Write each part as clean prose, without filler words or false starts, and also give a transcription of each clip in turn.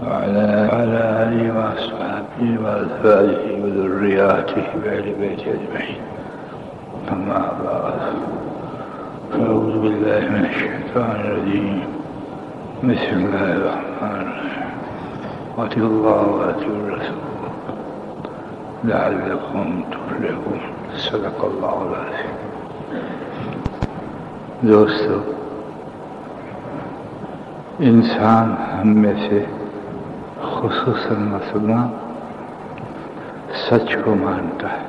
وعلى آله وأصحابه وأزواجه وذرياته وأهل بيته أجمعين. أما بعد، فأعوذ بالله من الشيطان الرجيم. بسم الله الرحمن الرحيم. وأطيعوا الله وأطيعوا الرسول لعلكم تفلحون. صدق اللہ العظیم. دوستو، انسان ہم میں سے خصوصاً مسلمان سچ کو مانتا ہے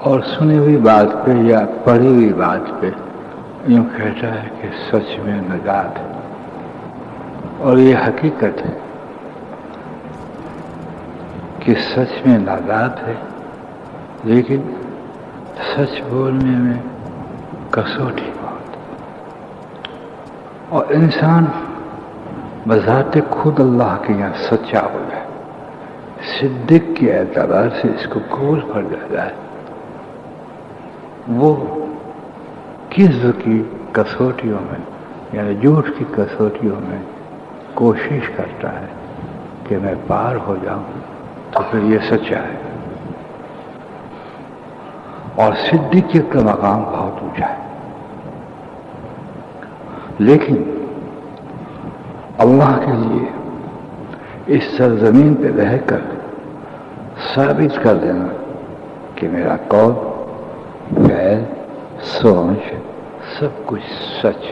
اور سنی ہوئی بات پہ یا پڑھی ہوئی بات پہ یوں کہتا ہے کہ سچ میں نجات ہے، اور یہ حقیقت ہے کہ سچ میں نجات ہے، لیکن سچ بولنے میں کسوٹی بہت، اور انسان بذات خود اللہ کے یہاں سچا ہو جائے، صدق کے اعتبار سے اس کو قبول کر جائے، وہ کذب کی کسوٹیوں میں یعنی جھوٹ کی کسوٹیوں میں کوشش کرتا ہے کہ میں پار ہو جاؤں تو پھر یہ سچا ہے، اور صدیقیت کا مقام بہت اونچا ہے. لیکن اللہ کے لیے اس سرزمین پہ رہ کر ثابت کر دینا کہ میرا قول، فعل، سوچ سب کچھ سچ،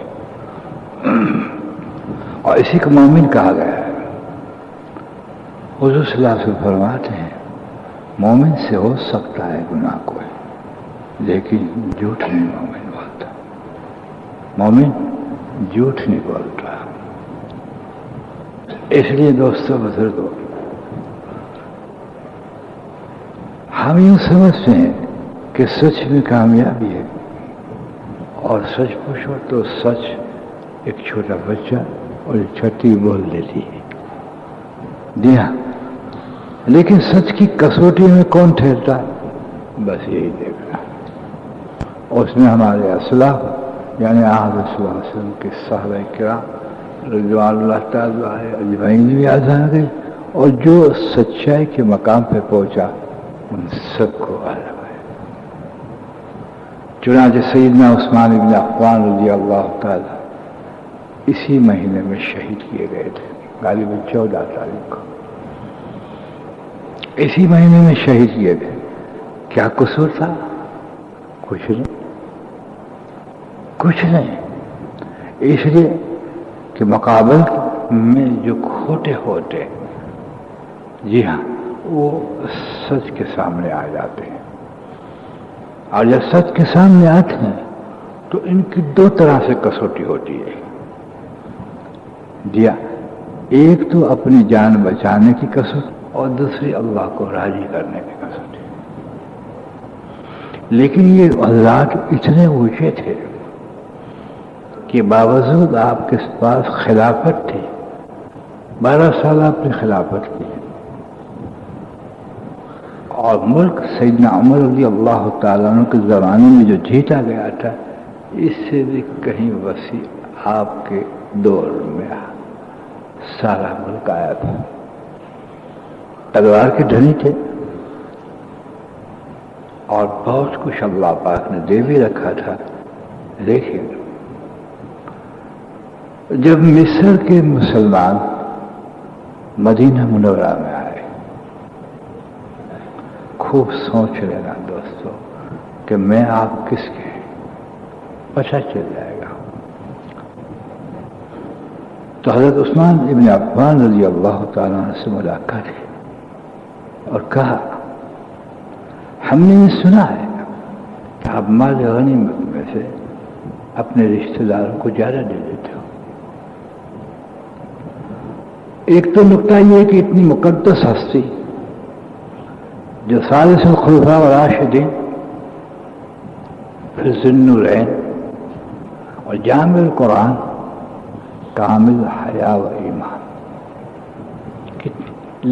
اور اسی کو مومن کہا گیا ہے. حضور صلی اللہ علیہ وسلم فرماتے ہیں مومن سے ہو سکتا ہے گناہ کوئی، لیکن جھوٹ نہیں مومن بولتا. مومن جھوٹ نہیں بولتا. اس لیے دوستو بزرگوں، ہم یوں سمجھتے ہیں کہ سچ میں کامیابی ہے، اور سچ پوچھو تو سچ ایک چھوٹا بچہ اور ایک چھٹی بول دیتی ہے. جی ہاں، لیکن سچ کی کسوٹی میں کون ٹھہرتا ہے؟ بس یہی دیکھنا. اس میں ہمارے اسلاف یعنی آحد صلی اللہ علیہ وسلم کے صحابہ کرام رضوان اللہ تعالیٰ اجمعین بھی آ گئے، اور جو سچائی کے مقام پہ پہنچا ان سب کو عالم ہے. چنانچہ سیدنا عثمان بن عفان رضی اللہ تعالیٰ اسی مہینے میں شہید کیے گئے تھے، غالباً 14 تاریخ کو اسی مہینے میں شہید کیے گئے. کیا قصور تھا؟ کچھ نہیں، کچھ نہیں. اس لیے کہ مقابل میں جو کھوٹے ہوتے، جی ہاں، وہ سچ کے سامنے آ جاتے ہیں، اور جب سچ کے سامنے آتے ہیں تو ان کی دو طرح سے کسوٹی ہوتی ہے. جی ہاں، ایک تو اپنی جان بچانے کی کسوٹی اور دوسری اللہ کو راضی کرنے کی کسوٹی. لیکن یہ حضرات اتنے اونچے تھے کہ باوجود آپ کے پاس خلافت تھی، 12 سال آپ نے خلافت کی، اور ملک سیدنا عمر رضی اللہ تعالیٰ عنہ کے زمانے میں جو جیتا گیا تھا اس سے بھی کہیں وسیع آپ کے دور میں سارا ملک آیا تھا. تلوار کے دھنی تھے، اور بہت کچھ اللہ پاک نے دے بھی رکھا تھا. لیکن جب مصر کے مسلمان مدینہ منورہ میں آئے، خوب سوچ لینا دوستو کہ میں آپ کس کے ہیں، پتہ چل جائے گا. تو حضرت عثمان ابن عفان رضی اللہ تعالیٰ عنہ سے ملاقات کی اور کہا ہم نے یہ سنا ہے کہ آپ مال غنیمت میں سے اپنے رشتہ داروں کو زیادہ دے دیتے ہو. ایک تو نقطہ یہ کہ اتنی مقدس ہستی جو ثالث الخلفاء والراشدین، پھر ذی النورین اور جامع القرآن، کامل حیا و ایمان،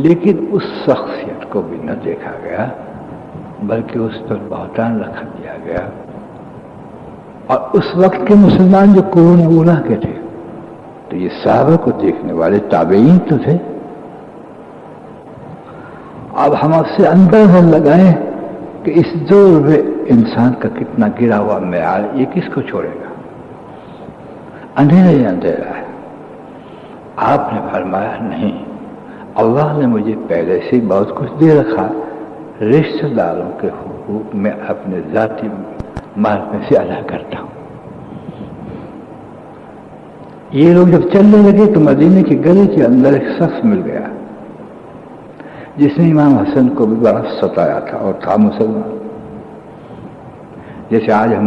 لیکن اس شخصیت کو بھی نہ دیکھا گیا بلکہ اس پر بہتان رکھ دیا گیا. اور اس وقت کے مسلمان جو قرون اولیٰ کے تھے تو یہ صحابہ کو دیکھنے والے تابعین تو تھے. اب ہم آپ سے اندازہ لگائیں کہ اس دور میں انسان کا کتنا گرا ہوا معیار، یہ کس کو چھوڑے گا؟ اندھیرا ہی اندھیرا ہے. آپ نے فرمایا نہیں، اللہ نے مجھے پہلے سے ہی بہت کچھ دے رکھا، رشتہ داروں کے حقوق میں اپنے ذاتی مال میں سے ادا کرتا ہوں. یہ لوگ جب چلنے لگے تو مدینے کی گلی کے اندر ایک شخص مل گیا جس نے امام حسن کو بھی بڑا ستایا تھا اور تھا مسلمان. جیسے آج ہم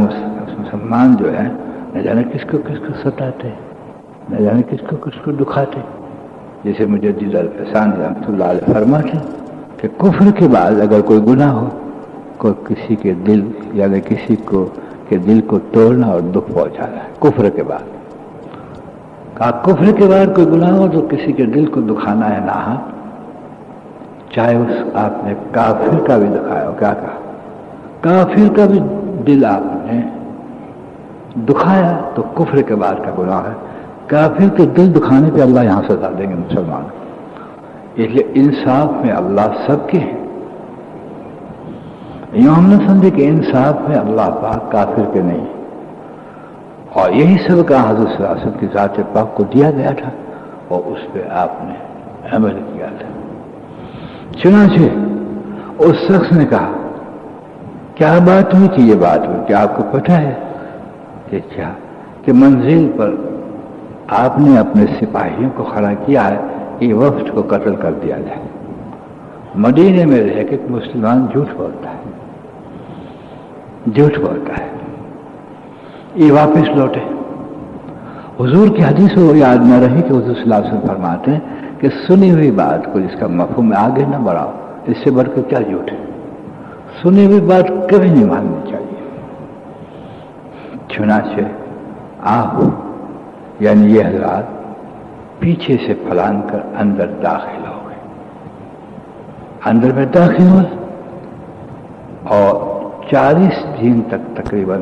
مسلمان جو ہیں نہ جانے کس کو ستاتے، نہ جانے کس کو دکھاتے. جیسے مجدد الفسانی رحمۃ اللہ علیہ فرماتے کہ کفر کے بعد اگر کوئی گناہ ہو، کوئی کسی کے دل یعنی کسی کو کے دل کو توڑنا اور دکھ پہنچانا ہے کفر کے بعد. کہا کفر کے بعد کوئی گناہ ہو تو کسی کے دل کو دکھانا ہے نہ، چاہے اس آپ نے کافر کا بھی دکھایا ہو. کیا کہا؟ کافر کا بھی دل آپ نے دکھایا تو کفر کے بعد کا گناہ ہے. کافر کے دل دکھانے پہ اللہ یہاں سزا دیں گے مسلمان. اس لیے انصاف میں اللہ سب کے ہیں. یوں ہم نے سمجھے کہ انصاف میں اللہ پاک کافر کے نہیں، اور یہی سب کا حضرت صلی اللہ علیہ وسلم کی ذات پاک کو دیا گیا تھا اور اس پہ آپ نے عمل کیا تھا. چنانچہ اس شخص نے کہا کیا بات ہوئی تھی؟ یہ بات ہوئی کہ آپ کو پتہ ہے کہ کیا کہ منزل پر آپ نے اپنے سپاہیوں کو کھڑا کیا ہے کہ وفد کو قتل کر دیا جائے. مدینے میں رہ کے مسلمان جھوٹ بولتا ہے. یہ واپس لوٹے. حضور کی حدیث کو یاد نہ رہی کہ حضور صلی اللہ علیہ وسلم فرماتے ہیں کہ سنی ہوئی بات کو جس کا مفہوم آگے نہ بڑھاؤ، اس سے بڑھ کر کیا جھوٹ ہے. سنی ہوئی بات کبھی نہیں ماننی چاہیے. چنانچہ آپ یعنی یہ حضرات پیچھے سے پھلان کر اندر داخل ہو گئے. اندر میں داخل ہوئے اور 40 دن تک تقریباً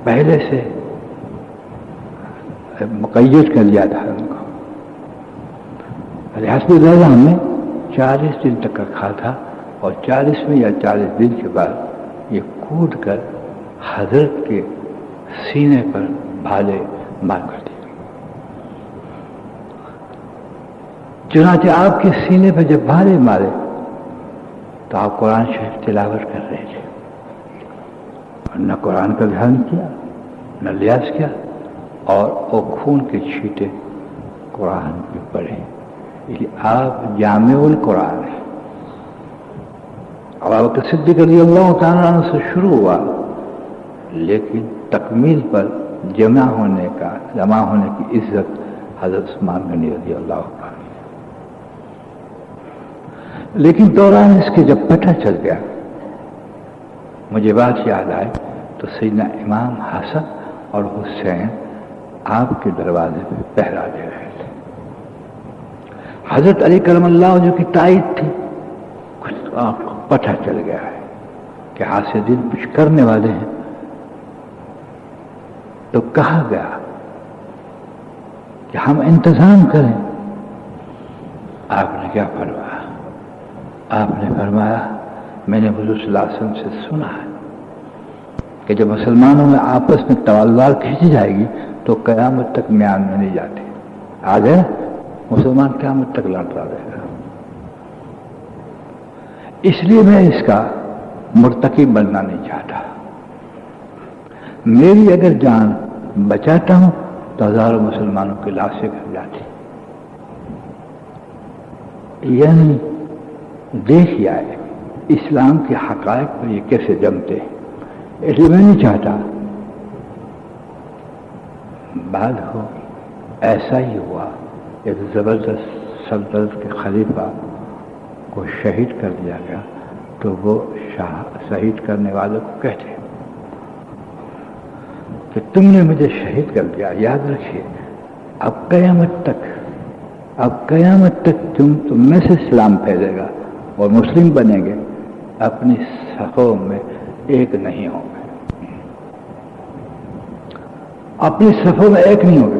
پہلے سے مقید کر لیا تھا ان کو. حسب ذرا ہم نے 40 دن تک رکھا تھا اور 40ویں یا 40 دن کے بعد یہ کود کر حضرت کے سینے پر بھالے مار کر دیے. چنانچہ آپ کے سینے پہ جب بھالے مارے تو آپ قرآن شریف تلاوت کر رہے تھے اور نہ قرآن کا دھیان کیا نہ لیاس کیا اور وہ خون کے چھینٹے قرآن پہ پڑے. آپ جامع القرآن ہیں. ابو بکر صدیق رضی اللہ تعالیٰ عنہ سے شروع ہوا لیکن تکمیل پر جمع ہونے کی عزت حضرت عثمان غنی رضی اللہ عنہ. لیکن دوران اس کے جب پتہ چل گیا مجھے بات یاد آئی تو سیدنا امام حسن اور حسین آپ کے دروازے پہ پہرا دے رہے تھے. حضرت علی کرم اللہ جو کی تائید تھی. آپ کو پتہ چل گیا ہے کہ حاصل دن کچھ کرنے والے ہیں تو کہا گیا کہ ہم انتظام کریں. آپ نے کیا فرمایا؟ آپ نے فرمایا میں نے حضور صلی اللہ علیہ وسلم سے سنا ہے کہ جب مسلمانوں میں آپس میں تلوار کھینچی جائے گی تو قیامت تک میان میں نہیں جاتے. آج ہے مسلمان قیامت تک لڑتا رہے گا. اس لیے میں اس کا مرتکب بننا نہیں چاہتا. میری اگر جان بچاتا ہوں تو ہزاروں مسلمانوں کی لاشیں گھر جاتی. یعنی دیکھ آئے اسلام کے حقائق پر یہ کیسے جمتے ہیں. اس لیے میں نہیں چاہتا بعد ہو ایسا ہی ہوا. ایک زبردست سلطنت کے خلیفہ کو شہید کر دیا گیا تو وہ شہید کرنے والوں کو کہتے ہیں کہ تم نے مجھے شہید کر دیا. یاد رکھیے اب قیامت تک تم میں سے اسلام پھیلے گا اور مسلم بنیں گے، اپنی صفوں میں ایک نہیں ہوں گے. اپنی صفوں میں ایک نہیں ہوں گے.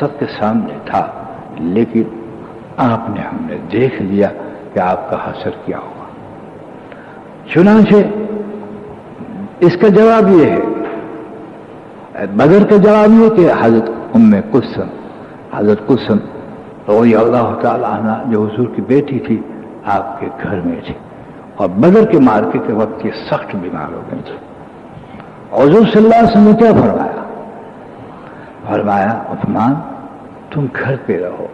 سب کے سامنے تھا، لیکن آپ نے ہم نے دیکھ لیا کہ آپ کا حشر کیا ہوگا۔ چنانچہ اس کا جواب یہ ہے، بدر کا جواب یہ کہ حضرت حضرت کلثم رضی اللہ تعالیٰ عنہ جو حضور کی بیٹی تھی آپ کے گھر میں تھی، اور بدر کے معرکے کے وقت یہ سخت بیمار ہو گئی تھی۔ حضور صلی اللہ علیہ وسلم نے کیا فرمایا عثمان تم گھر پہ رہو،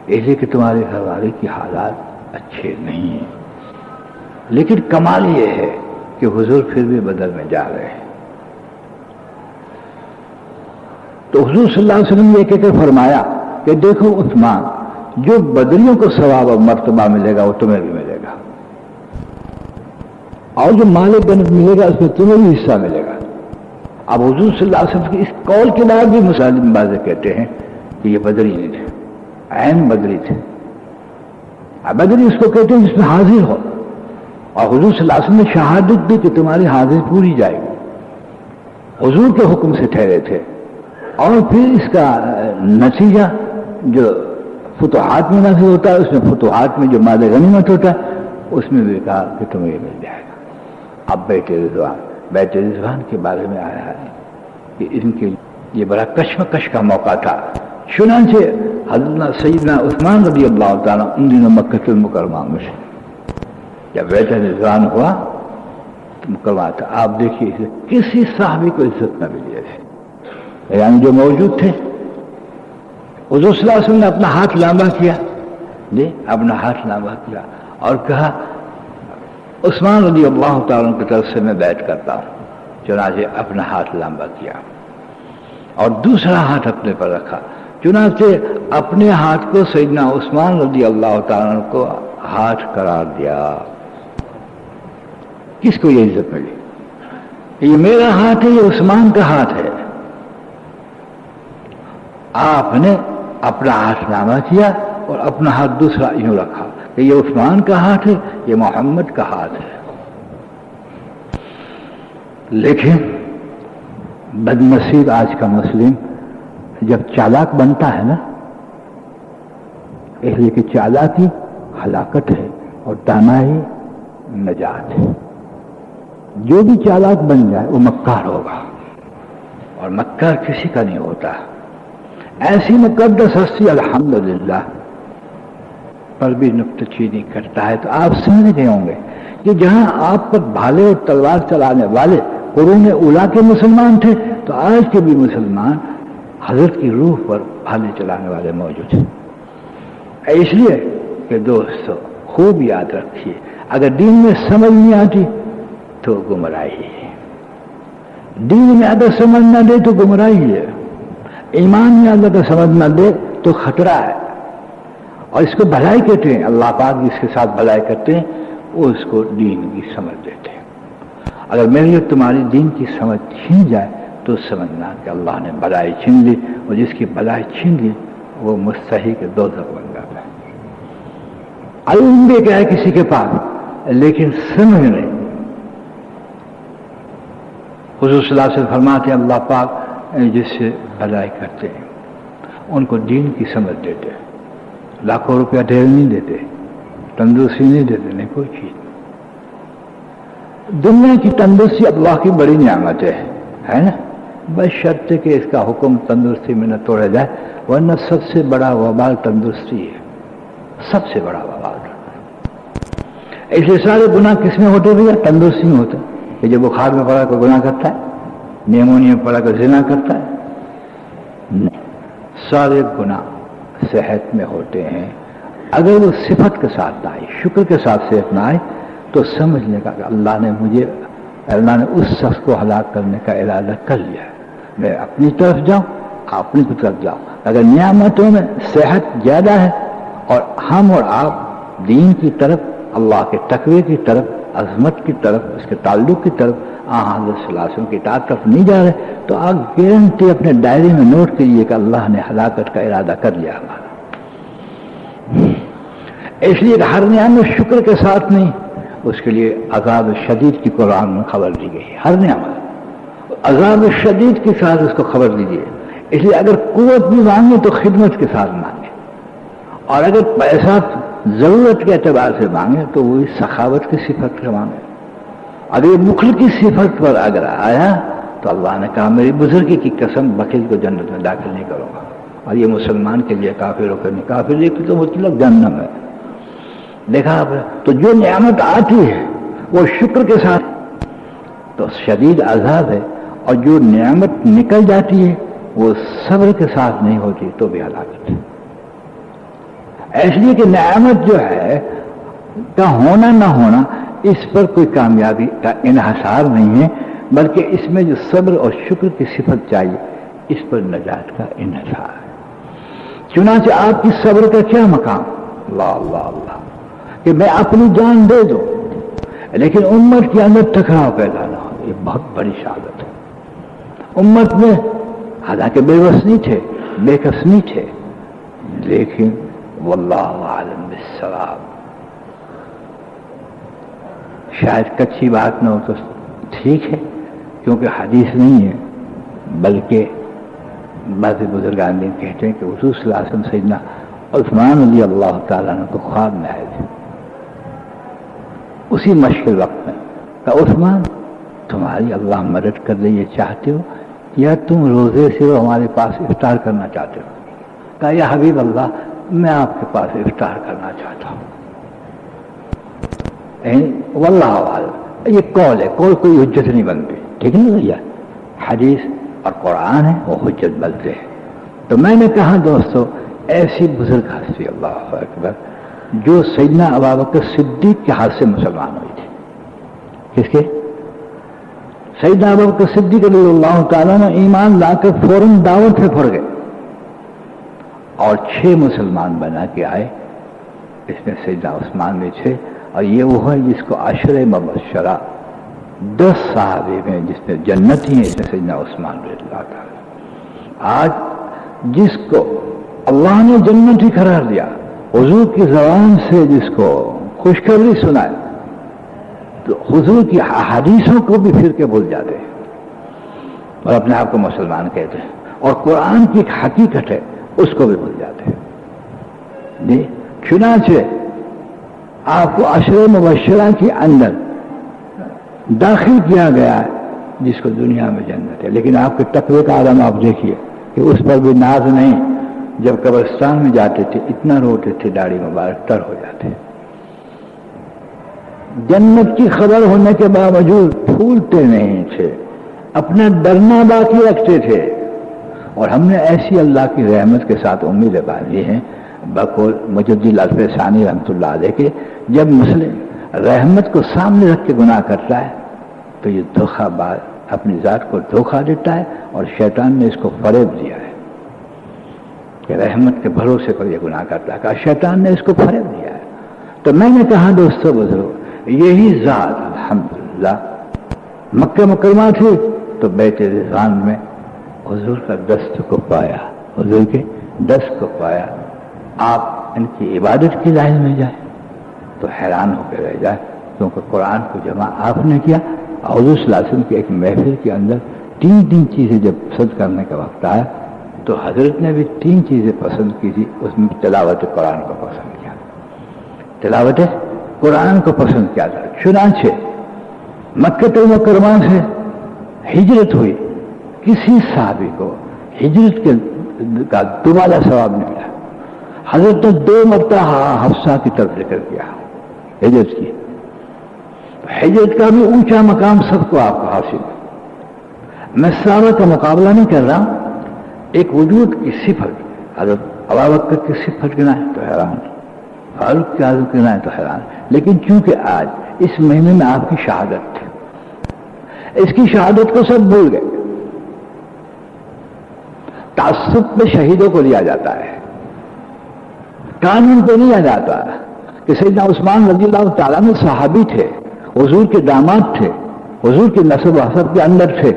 اس لیے کہ تمہارے گھر والے کی حالات اچھے نہیں ہیں۔ لیکن کمال یہ ہے کہ حضور پھر بھی بدر میں جا رہے ہیں۔ تو حضور صلی اللہ علیہ وسلم نے یہ کہہ کر فرمایا کہ دیکھو عثمان، جو بدریوں کو ثواب اور مرتبہ ملے گا وہ تمہیں بھی ملے گا، اور جو مال غنیمت ملے گا اس میں تمہیں بھی حصہ ملے گا۔ اب حضور صلی اللہ علیہ وسلم کی اس قول کے بعد بھی مسلم بازے کہتے ہیں کہ یہ بدری نہیں تھے، عین بدری تھے۔ اب بدری اس کو کہتے ہیں جس میں حاضر ہو، اور حضور صلی اللہ علیہ وسلم نے شہادت دی کہ تمہاری حاضری پوری جائے گی، حضور کے حکم سے ٹھہرے تھے۔ اور پھر اس کا نتیجہ جو فتوحات میں نازل ہوتا ہے، اس میں فتوحات میں جو مال غنیمت ہوتا ہے اس میں بھی کہا کہ تمہیں یہ مل جائے گا۔ اب بیت رضوان کے بارے میں آیا ہے کہ ان کے یہ بڑا کشمکش کا موقع تھا۔ چنانچہ حضرت سیدنا عثمان رضی اللہ تعالیٰ ان دنوں مکہ المکرمہ میں سے جب بیت رضوان ہوا تو مکرمہ تھا، آپ دیکھیے کسی صحابی کو عزت نہ ملی ایسے، یعنی جو موجود تھے۔ حضور صلی اللہ علیہ وسلم نے اپنا ہاتھ لمبا کیا، اپنا ہاتھ لمبا کیا اور کہا عثمان رضی اللہ تعالیٰ کی طرف سے میں بیعت کرتا ہوں۔ چنانچہ اپنا ہاتھ لمبا کیا اور دوسرا ہاتھ اپنے پر رکھا، چنانچہ اپنے ہاتھ کو سیدنا عثمان رضی اللہ تعالیٰ کو ہاتھ قرار دیا۔ کس کو یہ عزت ملی؟ یہ میرا ہاتھ ہے، یہ عثمان کا ہاتھ ہے۔ آپ نے اپنا ہاتھ نامہ کیا اور اپنا ہاتھ دوسرا یوں رکھا کہ یہ عثمان کا ہاتھ ہے، یہ محمد کا ہاتھ ہے۔ لیکن بدنصیب آج کا مسلم جب چالاک بنتا ہے نا، اس لیے کہ چالاکی ہلاکت ہے اور دانائی نجات ہے۔ جو بھی چالاک بن جائے وہ مکار ہوگا، اور مکار کسی کا نہیں ہوتا۔ ایسی مقدس ہستی الحمدللہ پر بھی نکتہ چینی کرتا ہے تو آپ سمجھ گئے ہوں گے کہ جہاں آپ پر بھالے اور تلوار چلانے والے قرون اولیٰ کے مسلمان تھے، تو آج کے بھی مسلمان حضرت کی روح پر بھالے چلانے والے موجود ہیں۔ اس لیے کہ دوستو خوب یاد رکھیے، اگر دین میں سمجھ نہیں آتی تو گمراہی ہے، دین میں اگر سمجھ نہ دے تو گمراہی ہے، ایمان میں اگر سمجھ نہ دے تو خطرہ ہے۔ اور اس کو بھلائی کہتے ہیں، اللہ پاک جس کے ساتھ بھلائی کرتے ہیں وہ اس کو دین کی سمجھ دیتے ہیں۔ اگر میری اور تمہاری دین کی سمجھ چھین جائے تو سمجھنا کہ اللہ نے بھلائی چھین لی، اور جس کی بھلائی چھین لی وہ مستحق دوزخ بن جاتا ہے۔ علم بھی کیا ہے کسی کے پاس، لیکن سمجھ نہیں۔ حضور صلی اللہ علیہ وسلم فرماتے ہیں اللہ پاک جس سے بھلائی کرتے ہیں ان کو دین کی سمجھ دیتے ہیں، لاکھوں روپیہ ڈھیر نہیں دیتے، تندرستی نہیں دیتے، نہیں کوئی چیز۔ دنیا کی تندرستی اللہ کی بڑی نعمت ہے نا، بس شرط ہے کہ اس کا حکم تندرستی میں نہ توڑا جائے، ورنہ سب سے بڑا وبال تندرستی ہے، سب سے بڑا وبال۔ اس لیے سارے گناہ کس میں ہوتے بھیا؟ تندرستی میں ہوتے۔ کہ جو بخار میں پڑا کوئی گناہ کرتا ہے، نیمونیا پڑا کر زنا کرتا ہے؟ نہیں، سارے گناہ صحت میں ہوتے ہیں۔ اگر وہ صفت کے ساتھ نہ آئی، شکر کے ساتھ صحت نہ آئی، تو سمجھ لے گا کہ اللہ نے اس شخص کو ہلاک کرنے کا ارادہ کر لیا ہے، میں اپنی طرف جاؤں، اپنی طرف جاؤں۔ اگر نعمتوں میں صحت زیادہ ہے اور ہم اور آپ دین کی طرف، اللہ کے تقوی کی طرف، عظمت کی طرف، اس کے تعلق کی طرف، حضرت صلی اللہ علیہ وسلم کی اطاعت طرف نہیں جا رہے، تو آپ گارنٹی اپنے ڈائری میں نوٹ کیجیے کہ اللہ نے ہلاکت کا ارادہ کر لیا ہمارا۔ اس لیے ہر نعمت شکر کے ساتھ نہیں، اس کے لیے عذاب شدید کی قرآن میں خبر دی گئی ہے۔ ہر نعمت عذاب شدید کے ساتھ اس کو خبر دیجیے، اس لیے اگر قوت بھی مانگے تو خدمت کے ساتھ مانگے، اور اگر پیسہ ضرورت کے اعتبار سے مانگے تو وہی سخاوت کی صفت سے مانگے۔ اگر یہ بخل کی صفت پر اگر آیا تو اللہ نے کہا میری بزرگی کی قسم بخیل کو جنت میں داخل نہیں کروں گا۔ اور یہ مسلمان کے لیے کافروں کے نہیں، کافر کی تو مطلب جہنم ہے۔ دیکھا آپ نے؟ تو جو نعمت آتی ہے وہ شکر کے ساتھ تو شدید عذاب ہے، اور جو نعمت نکل جاتی ہے وہ صبر کے ساتھ نہیں ہوتی تو بھی ہلاکت ہے۔ اس لیے کہ نعمت جو ہے کا ہونا نہ ہونا اس پر کوئی کامیابی کا انحصار نہیں ہے، بلکہ اس میں جو صبر اور شکر کی صفت چاہیے اس پر نجات کا انحصار ہے۔ چنانچہ آپ کی صبر کا کیا مقام، اللہ اللہ اللہ، کہ میں اپنی جان دے دوں لیکن امت کے اندر ٹکراؤ پیدا نہ ہو، یہ بہت بڑی شہادت ہے۔ امت میں حالانکہ بے بس نہیں تھے، بے کس نہیں تھے، لیکن واللہ عالم بالصواب، شاید کچی بات نہ ہو تو ٹھیک ہے کیونکہ حدیث نہیں ہے، بلکہ بعض بزرگان دین کہتے ہیں کہ حضور صلی اللہ علیہ وسلم سیدنا عثمان رضی اللہ تعالیٰ عنہ کو خواب میں آئے تھے اسی مشکل وقت میں، کہ عثمان تمہاری اللہ مدد کر دے یہ چاہتے ہو یا تم روزے سے ہمارے پاس افطار کرنا چاہتے ہو؟ کہا یا حبیب اللہ میں آپ کے پاس افطار کرنا چاہتا ہوں۔ واللہ اعلم، یہ قول ہے، قول کوئی حجت نہیں بنتی، ٹھیک نہیں بھیا؟ حدیث اور قرآن ہے وہ حجت بنتے ہیں۔ تو میں نے کہا دوستو ایسی بزرگ ہستی اللہ اکبر جو سیدنا ابوبکر صدیق کے ہاتھ سے مسلمان ہوئی تھی۔ کس کے؟ سیدنا ابوبکر صدیق رضی اللہ تعالیٰ نے ایمان لا کر فوراً دعوت سے پڑ گئے اور 6 مسلمان بنا کے آئے، اس میں سیدنا عثمان بھی تھے، اور یہ وہ ہے جس کو عشر مبشرہ 10 صحابے میں جس میں جنت ہی ہے، اس میں سیدنا عثمان رضی اللہ تعالیٰ۔ آج جس کو اللہ نے جنتی قرار دیا، حضور کی زبان سے جس کو خوشخبری سنائے، تو حضور کی احادیثوں کو بھی پھر کے بھول جاتے ہیں اور اپنے آپ کو مسلمان کہتے ہیں، اور قرآن کی ایک حقیقت ہے اس کو بھی بھول جاتے ہیں۔ جی چنانچہ آپ کو عشر مبشرہ کے اندر داخل کیا گیا ہے جس کو دنیا میں جنت ہے، لیکن آپ کے تقوی کا عالم آپ دیکھیے کہ اس پر بھی ناز نہیں۔ جب قبرستان میں جاتے تھے اتنا روتے تھے، داڑھی مبارک تر ہو جاتے، جنت کی خبر ہونے کے باوجود پھولتے نہیں تھے، اپنا ڈرنا باقی رکھتے تھے۔ اور ہم نے ایسی اللہ کی رحمت کے ساتھ امیدیں باندھی ہیں بقول مجدد الفِ ثانی رحمۃ اللہ علیہ کے، جب مسلم رحمت کو سامنے رکھ کے گناہ کرتا ہے تو یہ دھوکہ باز اپنی ذات کو دھوکہ دیتا ہے، اور شیطان نے اس کو فریب دیا ہے کہ رحمت کے بھروسے پر یہ گناہ کرتا ہے، کہ شیطان نے اس کو فریب دیا ہے۔ تو میں نے کہا دوستو بزرگ، یہی ذات الحمدللہ مکہ مکرمہ تھی تو بیت رضوان میں حضور کا دست کو پایا، حضور کے دست کو پایا۔ آپ ان کی عبادت کی لائن میں جائیں تو حیران ہو کے رہ جائے، کیونکہ قرآن کو جمع آپ نے کیا، حضور صلی اللہ علیہ وسلم کی ایک محفل کے اندر 3 چیزیں جب پسند کرنے کا وقت آیا تو حضرت نے بھی 3 چیزیں پسند کی تھی، اس میں تلاوت قرآن کو پسند کیا، تلاوت قرآن کو پسند کیا تھا۔ چنانچہ مکہ مکرمہ سے ہجرت ہوئی، کسی صحابی کو ہجرت کا دوبارہ ثواب نہیں ملا۔ حضرت نے 2 مرتبہ حفصہ کی طرف ذکر کیا ہجرت کی، ہجرت کا بھی اونچا مقام سب کو آپ کو حاصل ہے۔ میں صحابہ کا مقابلہ نہیں کر رہا ہوں، ایک وجود کی صفت، حضرت ابوبکر کی صفت گنائے تو حیران، فاروق کی عادت گنائے تو حیران، لیکن چونکہ آج اس مہینے میں آپ کی شہادت تھی، اس کی شہادت کو سب بھول گئے۔ تعصب میں شہیدوں کو لیا جاتا ہے، قانون کو نہیں لیا جاتا کہ سیدنا عثمان رضی اللہ تعالیٰ میں صحابی تھے، حضور کے داماد تھے، حضور کے نسب و حسب کے اندر تھے،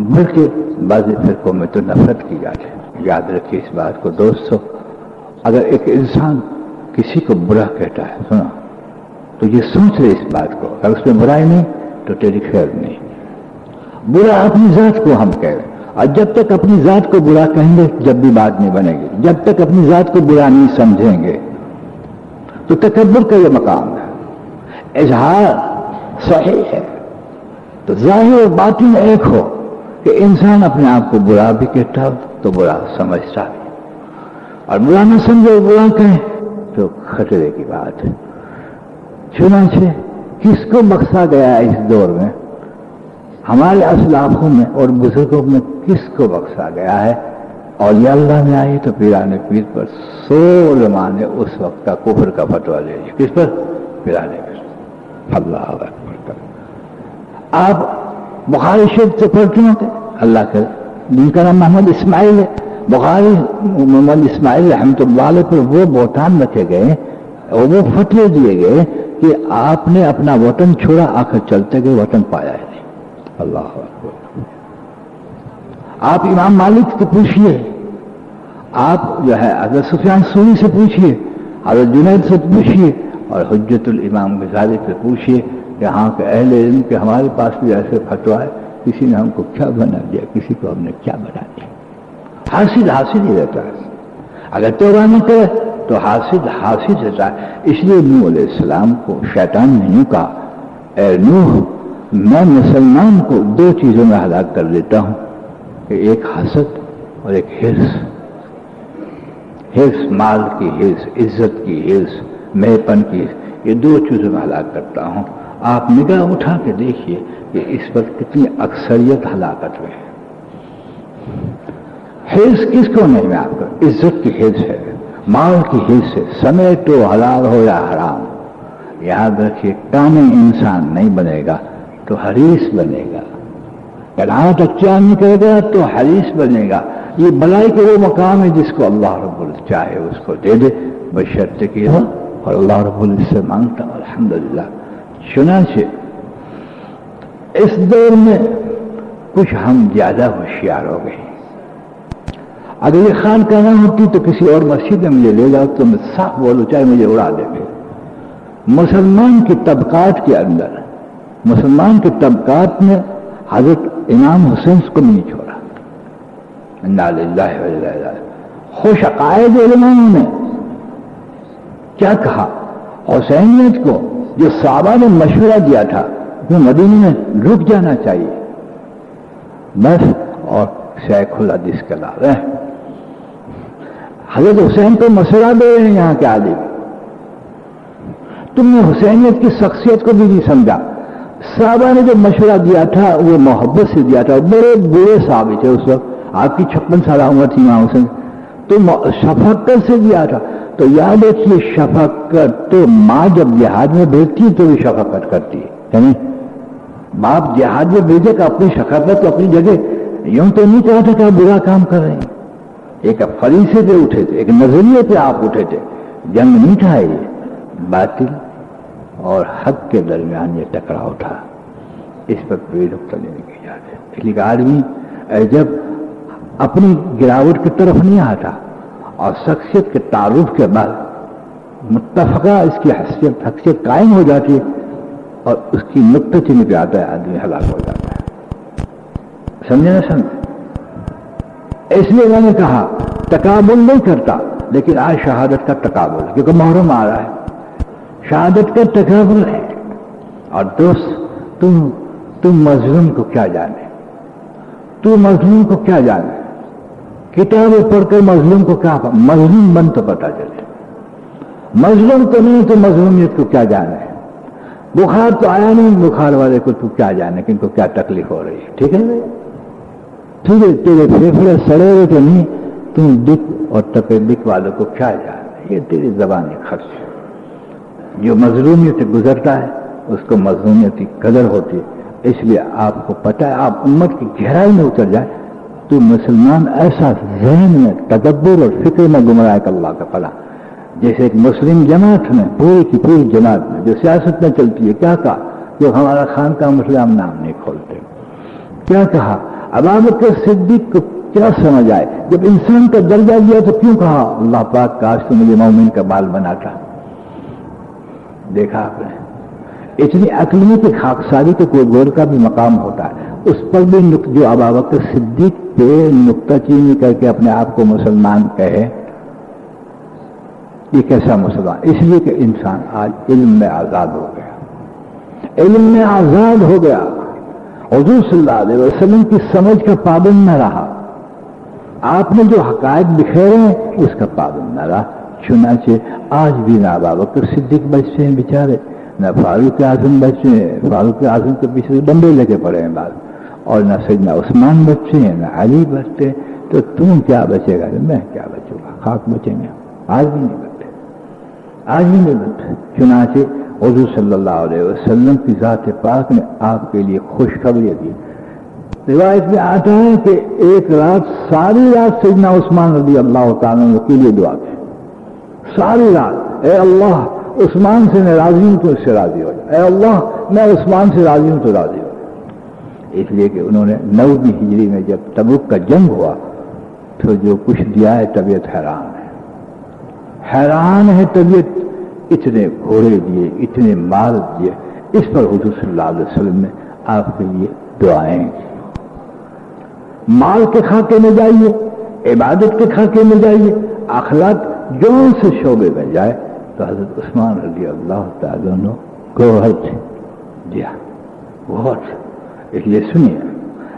بلکہ بعض فرقوں میں تو نفرت کی جاتی ہے. یاد رکھیے اس بات کو دوستو، اگر ایک انسان کسی کو برا کہتا ہے سنا تو یہ سوچ لے اس بات کو، اگر اس میں برائی نہیں تو تیری خیر نہیں. برا اپنی ذات کو ہم کہہ رہے ہیں، اور جب تک اپنی ذات کو برا کہیں گے جب بھی بات نہیں بنے گی. جب تک اپنی ذات کو برا نہیں سمجھیں گے تو تکبر کا یہ مقام ہے. اظہار صحیح ہے تو ظاہر اور باطن ایک ہو کہ انسان اپنے آپ کو برا بھی کہتا ہو تو برا سمجھتا ہے، اور برا نہ سمجھے برا کہیں تو خطرے کی بات ہے. چنانچہ کس کو بخشا گیا ہے اس دور میں؟ ہمارے اسلافوں میں اور بزرگوں میں کس کو بخشا گیا ہے؟ اولیاء اللہ میں آئی تو پیران پیر پر 100 علماء نے اس وقت کا کفر کا فتویٰ لے لیا. کس پر؟ پیران پیر. اللہ اکبر. آپ بخاری شریف سے پڑھ چکے تھے، اللہ کے جن کا نام محمد اسماعیل ہے، بخاری محمد اسماعیل رحمۃ اللہ علیہ پر وہ بہتان رکھے گئے اور وہ فتوے دیے گئے کہ آپ نے اپنا وطن چھوڑا، آخر چلتے گئے وطن پایا ہے نہیں. اللہ اکبر. آپ امام مالک سے پوچھئے، آپ جو ہے حضرت سفیان ثوری سے پوچھئے، حضرت جنید سے پوچھئے، اور حجت الامام غزالی سے پوچھئے کہ ہاں کہ اہل علم کے ہمارے پاس بھی ایسے فتویٰ ہے، کسی نے ہم کو کیا بنا دیا، کسی کو ہم نے کیا بنا دیا. حاصل ہی رہتا ہے. اگر توبہ نہ کرے تو حاصل رہتا ہے. اس لیے نوح علیہ السلام کو شیطان نے یوں کہا، اے نوح میں مسلمان کو 2 چیزوں میں ہلاک کر دیتا ہوں، کہ ایک حسد اور ایک حرص. مال کی حرص، عزت کی حرص، میپن کی حرص، یہ 2 چیزوں میں ہلاک کرتا ہوں. آپ نگاہ اٹھا کے دیکھیے کہ اس پر کتنی اکثریت ہلاکت میں ہے. حرص کس کو نہیں؟ میں آپ کو عزت کی حرص ہے، مال کی حرص ہے، سمیت تو حلال ہو یا حرام. یاد رکھیے کام انسان نہیں بنے گا تو حریص بنے گا، قناعت اختیار نہیں کرے گا تو حریص بنے گا. یہ بلائی کا وہ مقام ہے جس کو اللہ رب العزت چاہے اس کو دے دے، بشرط کہ ہو، اور اللہ رب العزت سے مانگتا ہوں الحمدللہ. چنانچہ اس دور میں کچھ ہم زیادہ ہوشیار ہو گئے. اگر یہ خان کہنا ہوتی تو کسی اور مسجد میں مجھے لے جاؤ تو میں صاف بولوں، چاہے مجھے اڑا دے. مسلمان کے طبقات کے اندر، مسلمان کے طبقات میں حضرت امام حسین کو نہیں چھوڑا. انا للہ و انا الیہ راجعون. خوش عقائد علماء نے کیا کہا؟ حسینیت کو جو صحابہ نے مشورہ دیا تھا کہ مدینے میں رک جانا چاہیے بس، اور شیخ الحدیث کا نام ہے حضرت حسین کو مشورہ دے رہے ہیں یہاں کے عالم. تم نے حسینیت کی شخصیت کو بھی نہیں سمجھا. صحابہ نے جو مشورہ دیا تھا وہ محبت سے دیا تھا. بڑے بوڑھے صحابی تھے اس وقت، آپ کی 56 سالہ عمر تھی امام حسین، تو شفقت سے دیا تھا. تو یاد رکھیے شفقت تو ماں جب جہاد میں بھیجتی ہے تو بھی شفقت کرتی ہے، یعنی باپ جہاد میں بھیجے کہ اپنی شفقت تو اپنی جگہ. یوں تو نہیں کہا تھا کہ آپ برا کام کر رہے ہیں. ایک فریضے پہ اٹھے تھے، ایک نظریے پہ آپ اٹھے تھے. جنگ نہیں تھا، یہ باطل اور حق کے درمیان یہ ٹکراؤ تھا. اس پر کوئی نقطہ لینے کی اجازت ہے. اس لیے آدمی جب اپنی گراوٹ کی طرف نہیں آتا اور شخصیت کے تعارف کے بعد متفقہ اس کی حیثیت قائم ہو جاتی ہے اور اس کی نقطہ چینی پہ آتا ہے، آدمی ہلاک ہو جاتا ہے. سمجھے نہ سمجھے؟ اس لیے میں نے کہا تقابل نہیں کرتا، لیکن آج شہادت کا تقابل ہے کیونکہ محرم آ رہا ہے. شہادت کا تقابل ہے. اور دوست تم مظلوم کو کیا جانے، تو مظلوم کو کیا جانے. کتابیں پڑھ کر مظلوم کو کیا، مظلوم بن تو پتا چلے. مظلوم تو نہیں تو مظلومیت کو کیا جانے. بخار تو آیا نہیں، بخار والے کو تو کیا جانے کہ ان کو کیا تکلیف ہو رہی ہے. ٹھیک ہے ٹھیک ہے، تیرے پھیپھڑے سڑے ہوئے تو نہیں، تم دکھ اور تپے دکھ والوں کو کیا جانے. یہ تیری زبان خرچ ہے. جو مظلومیت سے گزرتا ہے اس کو مظلومیت کی قدر ہوتی ہے. اس لیے آپ کو پتہ ہے، آپ امت کی گہرائی میں اتر جائے تو مسلمان ایسا ذہن میں تدبر اور فکر میں گمراہ کہ اللہ کا فلاح. جیسے ایک مسلم جماعت میں پوری کی پوری جماعت میں جو سیاست میں چلتی ہے، کیا کہا جو ہمارا خان کا مسئلہ ہم نام نہیں کھولتے. کیا کہا ابو بکر صدیق کو کیا سمجھ آئے؟ جب انسان کا درجہ دیا تو کیوں کہا اللہ پاک کاش تو مجھے مومن کا بال بناتا؟ دیکھا آپ نے اتنی عقل میں کہ خاکساری کے کوئی گور کا بھی مقام ہوتا ہے، اس پر بھی جو ابو بکر صدیق پہ نکتہ چینی کر کے اپنے آپ کو مسلمان کہے، یہ کیسا مسلمان؟ اس لیے کہ انسان آج علم میں آزاد ہو گیا، علم میں آزاد ہو گیا، حضور صلی اللہ علیہ وسلم کی سمجھ کا پابند نہ رہا، آپ نے جو حقائق بکھیرے ہیں اس کا پابند نہ رہا۔ چنانچہ آج بھی نہ ابو بکر صدیق بچتے ہیں بیچارے، نہ فاروق اعظم بچے ہیں، فاروق اعظم کے پیچھے بمبے لے کے پڑے ہیں بعد، اور نہ سیدنا عثمان بچے ہیں، نہ علی بچتے ہیں، تو تم کیا بچے گا؟ میں کیا بچوں گا؟ خاک بچیں گے، آج بھی نہیں بچتے، آج بھی نہیں بچتے۔ چنانچہ حضور صلی اللہ علیہ وسلم کی ذات پاک نے آپ کے لیے خوشخبری دی۔ روایت میں آتا ہے کہ ایک رات، ساری رات سیدنا عثمان رضی اللہ تعالیٰ عنہ کے لیے دعا کی، ساری رات، اے اللہ عثمان سے میں راضی ہوں تو اس سے راضی ہو جا، اے اللہ میں عثمان سے راضی ہوں تو راضی ہو جا۔ اس لیے کہ انہوں نے 9ویں ہجری میں جب تبوک کا جنگ ہوا تو جو کچھ دیا ہے طبیعت حیران ہے، حیران ہے طبیعت، اتنے گھوڑے دیے، اتنے مال دیے، اس پر حضور صلی اللہ علیہ وسلم نے آپ کے لیے دعائیں کی۔ مال کے خاکے میں جائیے، عبادت کے خاکے میں جائیے، اخلاق جون سے شعبے میں جائے تو حضرت عثمان رضی اللہ تعالیٰ عنہ گوہر دیا، گوہر۔ اس لیے سنیے،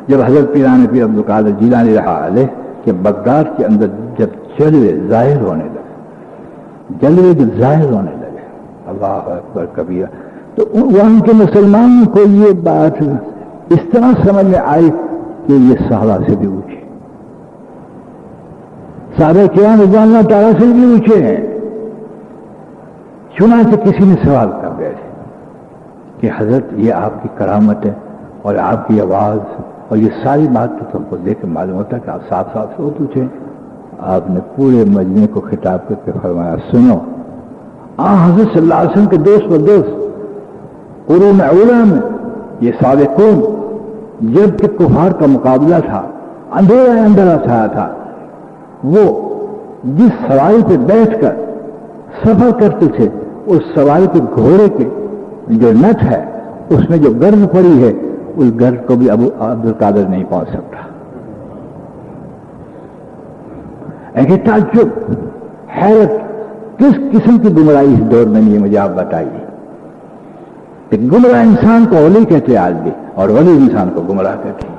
جب حضرت پیران پیر عبد القادر جیلانی رہا علیہ کہ بغداد کے اندر جب جلوے ظاہر ہونے لگے، جلوے جب ظاہر ہونے لگے، اللہ اکبر کبیرہ، تو وہاں کے مسلمانوں کو یہ بات اس طرح سمجھ میں آئی کہ یہ صحابہ سے بھی اونچے، صحابہ کرام رضوان اللہ تعالیٰ سے بھی اونچے ہیں۔ چنانچہ کسی نے سوال کر دیا کہ حضرت یہ آپ کی کرامت ہے اور آپ کی آواز اور یہ ساری بات تو سب کو دیکھ کے معلوم ہوتا ہے کہ آپ صاف صاف سے بہت اونچے ہیں۔ آپ نے پورے مجمع کو خطاب کر کے فرمایا، سنو، حضرت صلی اللہ علیہ وسلم کے دوست و دوست قرون اولا میں یہ سابقون، جب کہ کفار کا مقابلہ تھا، اندھیرا اندھیرا چھایا تھا، وہ جس سواری پہ بیٹھ کر سفر کرتے تھے اس سواری کے گھوڑے کے جو نٹ ہے اس میں جو گرد پڑی ہے اس گرد کو بھی ابو عبد القادر نہیں پہنچ سکتا۔ ایک تعجب، حیرت، کس قسم کی گمراہی اس دور میں نہیں ہے؟ مجھے آپ بتائیے کہ گمراہ انسان کو ولی کہتے آج بھی، اور ولی انسان کو گمراہ کہتے ہیں۔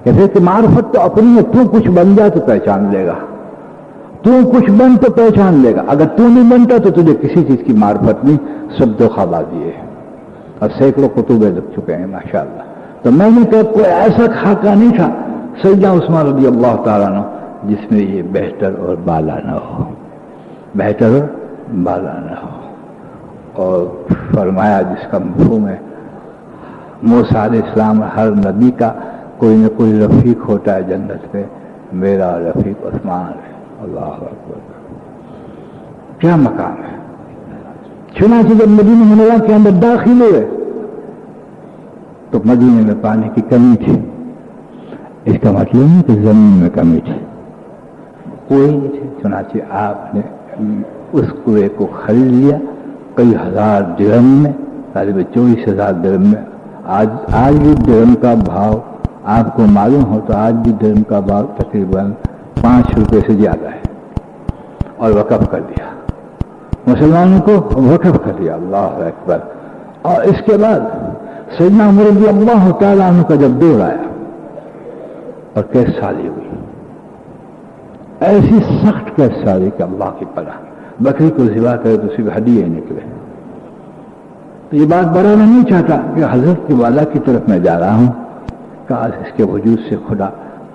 کہتے کہ معرفت تو اپنی ہے، تو کچھ بن جا تو پہچان لے گا، تو کچھ بن تو پہچان لے گا، اگر تو نہیں بنتا تو تجھے کسی چیز کی معرفت نہیں، سب دھوکہ بازی ہے، اور سینکڑوں کتبیں لکھ چکے ہیں ماشاءاللہ۔ تو میں نے کہا کوئی ایسا خاکہ نہیں تھا سیدنا عثمان رضی اللہ تعالیٰ عنہ جس میں یہ بہتر اور بالا نہ ہو، بہتر اور بالا نہ ہو۔ اور فرمایا جس کا مفہوم ہے، موسیٰ علیہ السلام، ہر نبی کا کوئی نہ کوئی رفیق ہوتا ہے جنت میں، میرا رفیق عثمان ہے۔ اللہ اکبر، کیا مقام ہے۔ چنانچہ جب مدینہ منورہ کے اندر داخل ہوئے تو مدینے میں پانی کی کمی تھی، اس کا مطلب نہیں کہ زمین میں کمی تھی، کوئی نہیں تھی۔ چنانچہ آپ نے اس کنویں کو خرید لیا کئی ہزار درہم میں، قریب 24,000 درہم میں۔ آج بھی درہم کا بھاؤ آپ کو معلوم ہو تو آج بھی درہم کا بھاؤ تقریباً 5 روپے سے زیادہ ہے، اور وقف کر دیا، مسلمانوں کو وقف کر دیا۔ اللہ اکبر۔ اور اس کے بعد سیدنا عمر رضی اللہ تعالیٰ عنہ کا جب دور آیا اور کیس سالی ہوئی، ایسی سخت کیس سالی کہ اللہ کی پناہ، بکری کو ذبح کرے تو صرف ہڈی ہی نکلے۔ تو یہ بات بڑھانا نہیں چاہتا کہ حضرت کے والا کی طرف میں جا رہا ہوں، کاش اس کے وجود سے خدا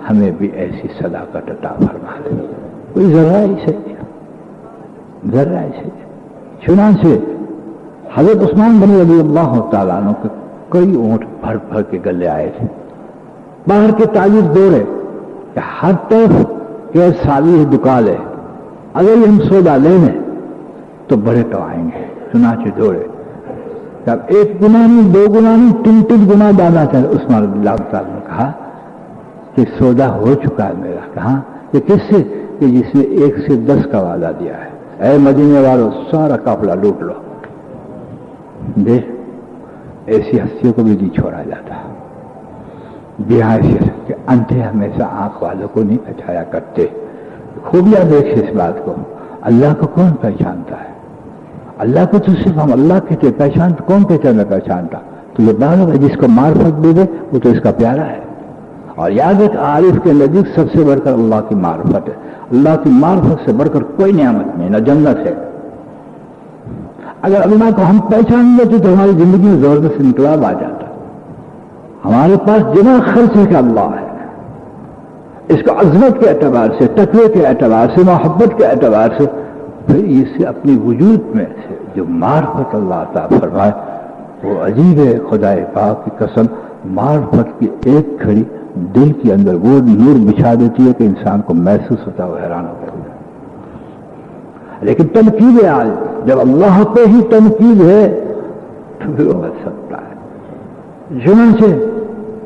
ہمیں بھی ایسی صداقت عطا فرما دے، کوئی ذرہ ایسے ذرہ ایسے۔ چنانچہ حضرت عثمان بن رضی اللہ تعالیٰ عنہ کے کئی اونٹ بھر بھر کے گلے آئے تھے، باہر کے تاجر دوڑے کہ ہر طرف کہ سالی دکان ہے، اگر یہ ہم سودا لے لیں تو بڑے تو آئیں گے۔ چنانچہ دوڑے، جب ایک گناہ نہیں، 2 گناہ نہیں، 3 گناہ ڈالا چاہے۔ عثمان رضی اللہ تعالیٰ نے کہا کہ سودا ہو چکا ہے میرا. کہاں؟ کہ کس سے؟ کہ جس نے 1 سے 10 کا وعدہ دیا ہے. اے مدینے والوں سارا قافلہ لوٹ لو. دیکھ ایسی ہستیوں کو بھی نہیں چھوڑا جاتا. کہ انتھے ہمیشہ آنکھ والوں کو نہیں پہچایا کرتے. خوبیاں دیکھ اس بات کو. اللہ کو کون پہچانتا ہے؟ اللہ کو تو صرف ہم اللہ کہتے پہچان. کون کہتے میں پہچانتا؟ تو یہ معلوم ہے جس کو معرفت دے دے وہ تو اس کا پیارا ہے. اور یاد ہے کہ عارف کے نزدیک سب سے بڑھ کر اللہ کی معرفت ہے. اللہ کی معرفت سے بڑھ کر کوئی نعمت نہیں، نہ جنت ہے. اگر اللہ کو ہم پہچان لیتے تو ہماری زندگی میں زبردست انقلاب آ جاتا. ہمارے پاس جنا خرچ ہے کہ اللہ ہے. اس کو عظمت کے اعتبار سے، تقوی کے اعتبار سے، محبت کے اعتبار سے، پھر اسے اپنی وجود میں سے جو معرفت اللہ عطا فرمائے وہ عجیب ہے. خدا پاک کی قسم، معرفت کی ایک گھڑی دل کے اندر وہ نور بچھا دیتی ہے کہ انسان کو محسوس ہوتا ہے وہ حیران ہو جاتا ہے. لیکن تنقید آج جب اللہ پہ ہی تنقید ہے تو پھر وہ بچ سکتا ہے. چنانچہ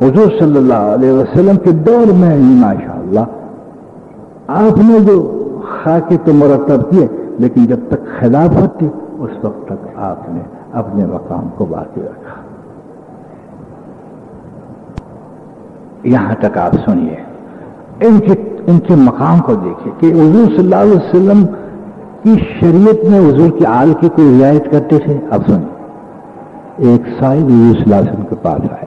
حضور صلی اللہ علیہ وسلم کے دور میں ہی ماشاءاللہ آپ نے جو خاکے تو مرتب کیے، لیکن جب تک خلافت تھی اس وقت تک آپ نے اپنے مقام کو باقی رکھا. یہاں تک آپ سنیے، ان کے مقام کو دیکھیے کہ حضور صلی اللہ علیہ وسلم کی شریعت میں حضور کی آل کی کوئی رعایت کرتے تھے. اب سنیے، ایک سائل حضور صلی اللہ علیہ وسلم کے پاس آئے.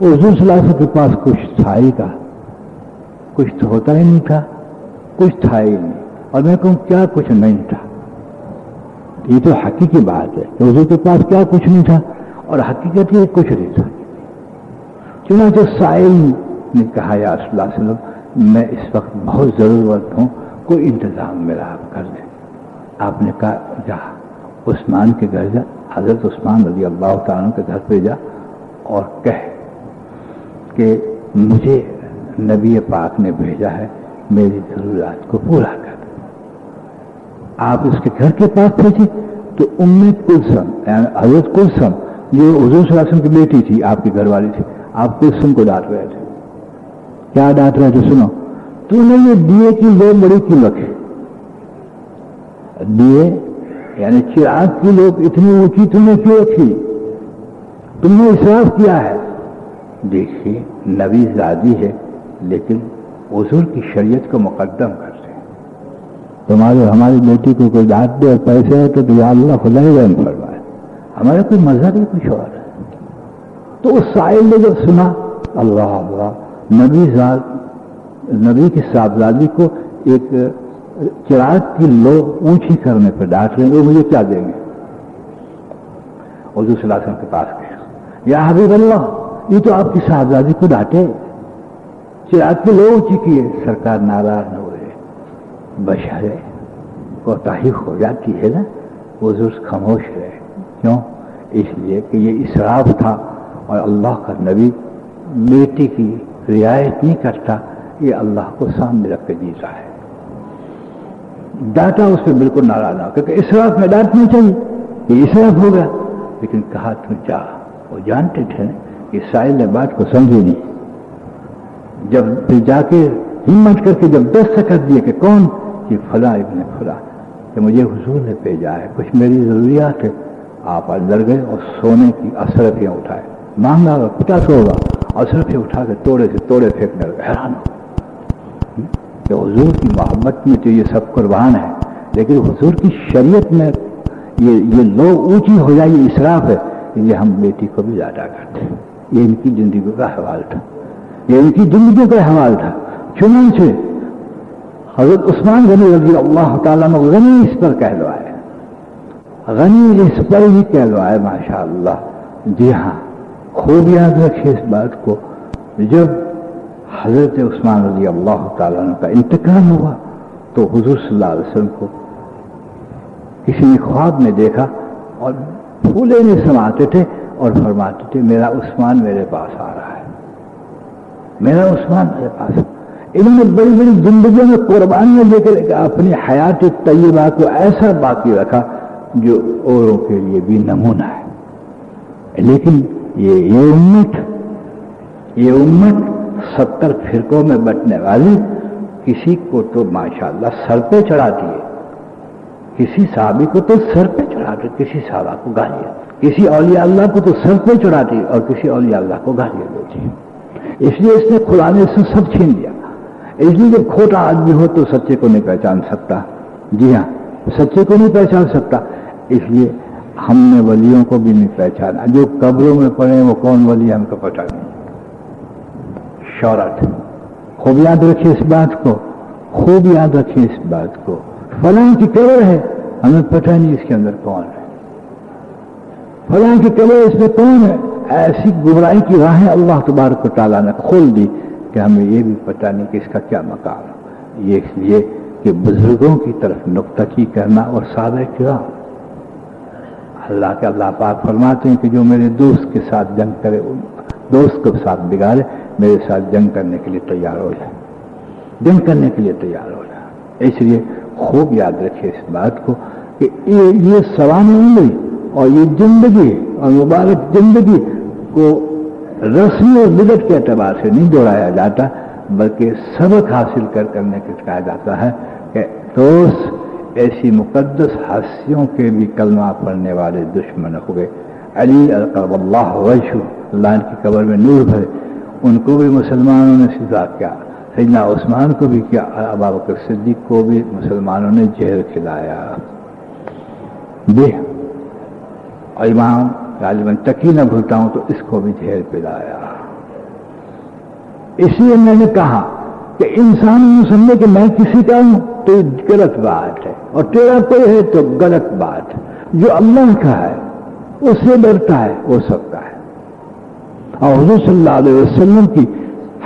حضور صلی اللہ علیہ وسلم کے پاس کچھ تھا ہی کا، کچھ تو ہوتا ہی نہیں تھا، کچھ تھا ہی نہیں. اور میں کہوں کیا کچھ نہیں تھا؟ یہ تو حقیقی بات ہے کہ حضور کے پاس کیا کچھ نہیں تھا، اور حقیقت یہ کچھ نہیں تھا. چنانچہ سائل نے کہا یا رسول اللہ صلی اللہ علیہ وسلم میں اس وقت بہت ضرورت ہوں، کوئی انتظام میرا آپ کر دیں. آپ نے کہا جا عثمان کے گھر جا، حضرت عثمان رضی اللہ تعالیٰ کے گھر پہ جا اور کہہ کہ مجھے نبی پاک نے بھیجا ہے میری ضروریات کو پورا کر. آپ اس کے گھر کے پاس پہنچے تو ام کلثم یعنی حضرت کلثم جو حضور صلی اللہ علیہ وسلم کی بیٹی تھی، آپ کی گھر والی تھی، آپ کلثم کو ڈانٹ رہے تھے. کیا ڈانٹ رہے تھے؟ سنو، تو نے یہ دیے کی لو بڑی کیوں رکھے؟ دیے یعنی چراغ کی لوگ اتنی اونچی تم نے کیوں رکھی؟ تم نے اسراف کیا ہے. دیکھیے نبی زادی ہے لیکن حضور کی شریعت کو مقدم کرتے ہیں. ہماری بیٹی کو کوئی ڈانٹ دے اور پیسے ہے تو یا اللہ خدا ہی رحم فرمائے، ہمارا کوئی مذہب ہی کچھ اور ہے. تو اس سائل نے جب سنا اللہ اللہ نبی کی صاحبزادی کو ایک چراغ کی لو اونچی کرنے پر ڈانٹ رہے ہیں، وہ مجھے کیا دیں گے؟ حضور صلی اللہ علیہ وسلم کے پاس گئے. یا حبیب اللہ یہ تو آپ کی صاحبزادی کو ڈانٹے، چراغ کی لو اونچی کیے. سرکار ناراض نہ ہوئے، بشرے کوتاہی ہو جاتی ہے نا. حضور خاموش رہے. کیوں؟ اس لیے کہ یہ اسراف تھا اور اللہ کا نبی بیٹی کی رعایت نہیں کرتا. یہ اللہ کو سامنے رکھ کے جیتا ہے. ڈانٹا اس پہ بالکل ناراض نہ، کیونکہ اسراف میں ڈانٹنا چاہیے، یہ اسراف ہو گیا. لیکن کہا تم جا. وہ جانتے تھے کہ سائل نے بات کو سمجھی نہیں. جب پھر جا کے ہمت کر کے جب دستخط دیے کہ کون؟ کہ فلاں ابن فلاں، کہ مجھے حضور نے بھیجا ہے، کچھ میری ضروریات ہے. آپ اندر گئے اور سونے کی اصرفیاں اٹھائے. مانگا ہوگا 50 ہوگا، اصرفیاں اٹھا کے توڑے سے توڑے پھینکنے لگے. حیران ہو کہ حضور کی محبت میں تو یہ سب قربان ہے، لیکن حضور کی شریعت میں یہ لو اونچی ہو جائے، یہ اسراف ہے. یہ ہم بیٹی کو بھی زیادہ کرتے ہیں. یہ ان کی زندگی کا حوال تھا، یہ ان کی زندگی کا حوال تھا. چنانچہ حضرت عثمان غنی رضی اللہ تعالیٰ نے غنی اس پر کہلوائے، غنی اس پر ہی کہلوائے. ماشاء اللہ. جی ہاں، خوب یاد رکھیے اس بات کو. جب حضرت عثمان رضی اللہ تعالیٰ عنہ کا انتقال ہوا تو حضور صلی اللہ علیہ وسلم کو کسی نے خواب میں دیکھا اور پھولے میں سماتے تھے اور فرماتے تھے میرا عثمان میرے پاس آ رہا ہے، میرا عثمان میرے پاس. انہوں نے بڑی بڑی زندگیوں میں قربانیاں دے کر اپنی حیات طیبہ کو ایسا باقی رکھا جو اوروں کے لیے بھی نمونہ ہے. لیکن یہ امت 70 فرقوں میں بٹنے والی کسی کو تو ماشاءاللہ سر پہ چڑھاتی ہے، کسی صحابی کو تو سر پہ چڑھاتی، کسی صحابہ کو گالیاں، کسی اولیاء اللہ کو تو سر پہ چڑھاتی اور کسی اولیاء اللہ کو گالیاں دیتی ہے۔ اس لیے اس نے خدا نے سے سب چھین لیا۔ اس لیے جب کھوٹا آدمی ہو تو سچے کو نہیں پہچان سکتا، جی ہاں سچے کو نہیں پہچان سکتا۔ اس لیے ہم نے ولیوں کو بھی نہیں پہچانا، جو قبروں میں پڑے ہیں وہ کون ولی ہم کو پتہ نہیں۔ شہرت، خوب یاد رکھیے اس بات کو، خوب یاد رکھیے اس بات کو، فلاں کی قبر ہے ہمیں پتہ نہیں اس کے اندر کون ہے، فلاں کی قبر اس میں کون ہے۔ ایسی گمراہی کی راہیں اللہ تبارک و تعالیٰ نے کھول دی کہ ہمیں یہ بھی پتہ نہیں کہ اس کا کیا مقام ہے۔ یہ اس لیے کہ بزرگوں کی طرف نکتہ کی کرنا اور صحابہ کرام، اللہ پاک فرماتے ہیں کہ جو میرے دوست کے ساتھ جنگ کرے، دوست کو ساتھ بگاڑے، میرے ساتھ جنگ کرنے کے لیے تیار ہو جائے، جنگ کرنے کے لیے تیار ہو جائے۔ اس لیے خوب یاد رکھیے اس بات کو کہ یہ سوانح عمری اور یہ زندگی اور مبارک زندگی کو رسمی اور بدعت کے اعتبار سے نہیں دوڑایا جاتا، بلکہ سبق حاصل کرنے کے کہا جاتا ہے کہ دوست ایسی مقدس ہستیوں کے بھی کلمہ پڑھنے والے دشمن ہوئے۔ علی کرم اللہ وجہہ، اللہ ان کی قبر میں نور بھرے، ان کو بھی مسلمانوں نے سزا کیا، سیدنا عثمان کو بھی کیا، ابوبکر صدیق کو بھی مسلمانوں نے زہر کھلایا۔ اور امام غالباً تقی نہ بھولتا ہوں تو اس کو بھی زہر پلایا۔ اس لیے میں نے کہا کہ انسان سمجھے کہ میں کسی کا ہوں تو غلط بات ہے، اور تیرا کوئی ہے تو غلط بات ہے۔ جو اللہ کا ہے اس سے ڈرتا ہے وہ سب کا ہے، اور حضور صلی اللہ علیہ وسلم کی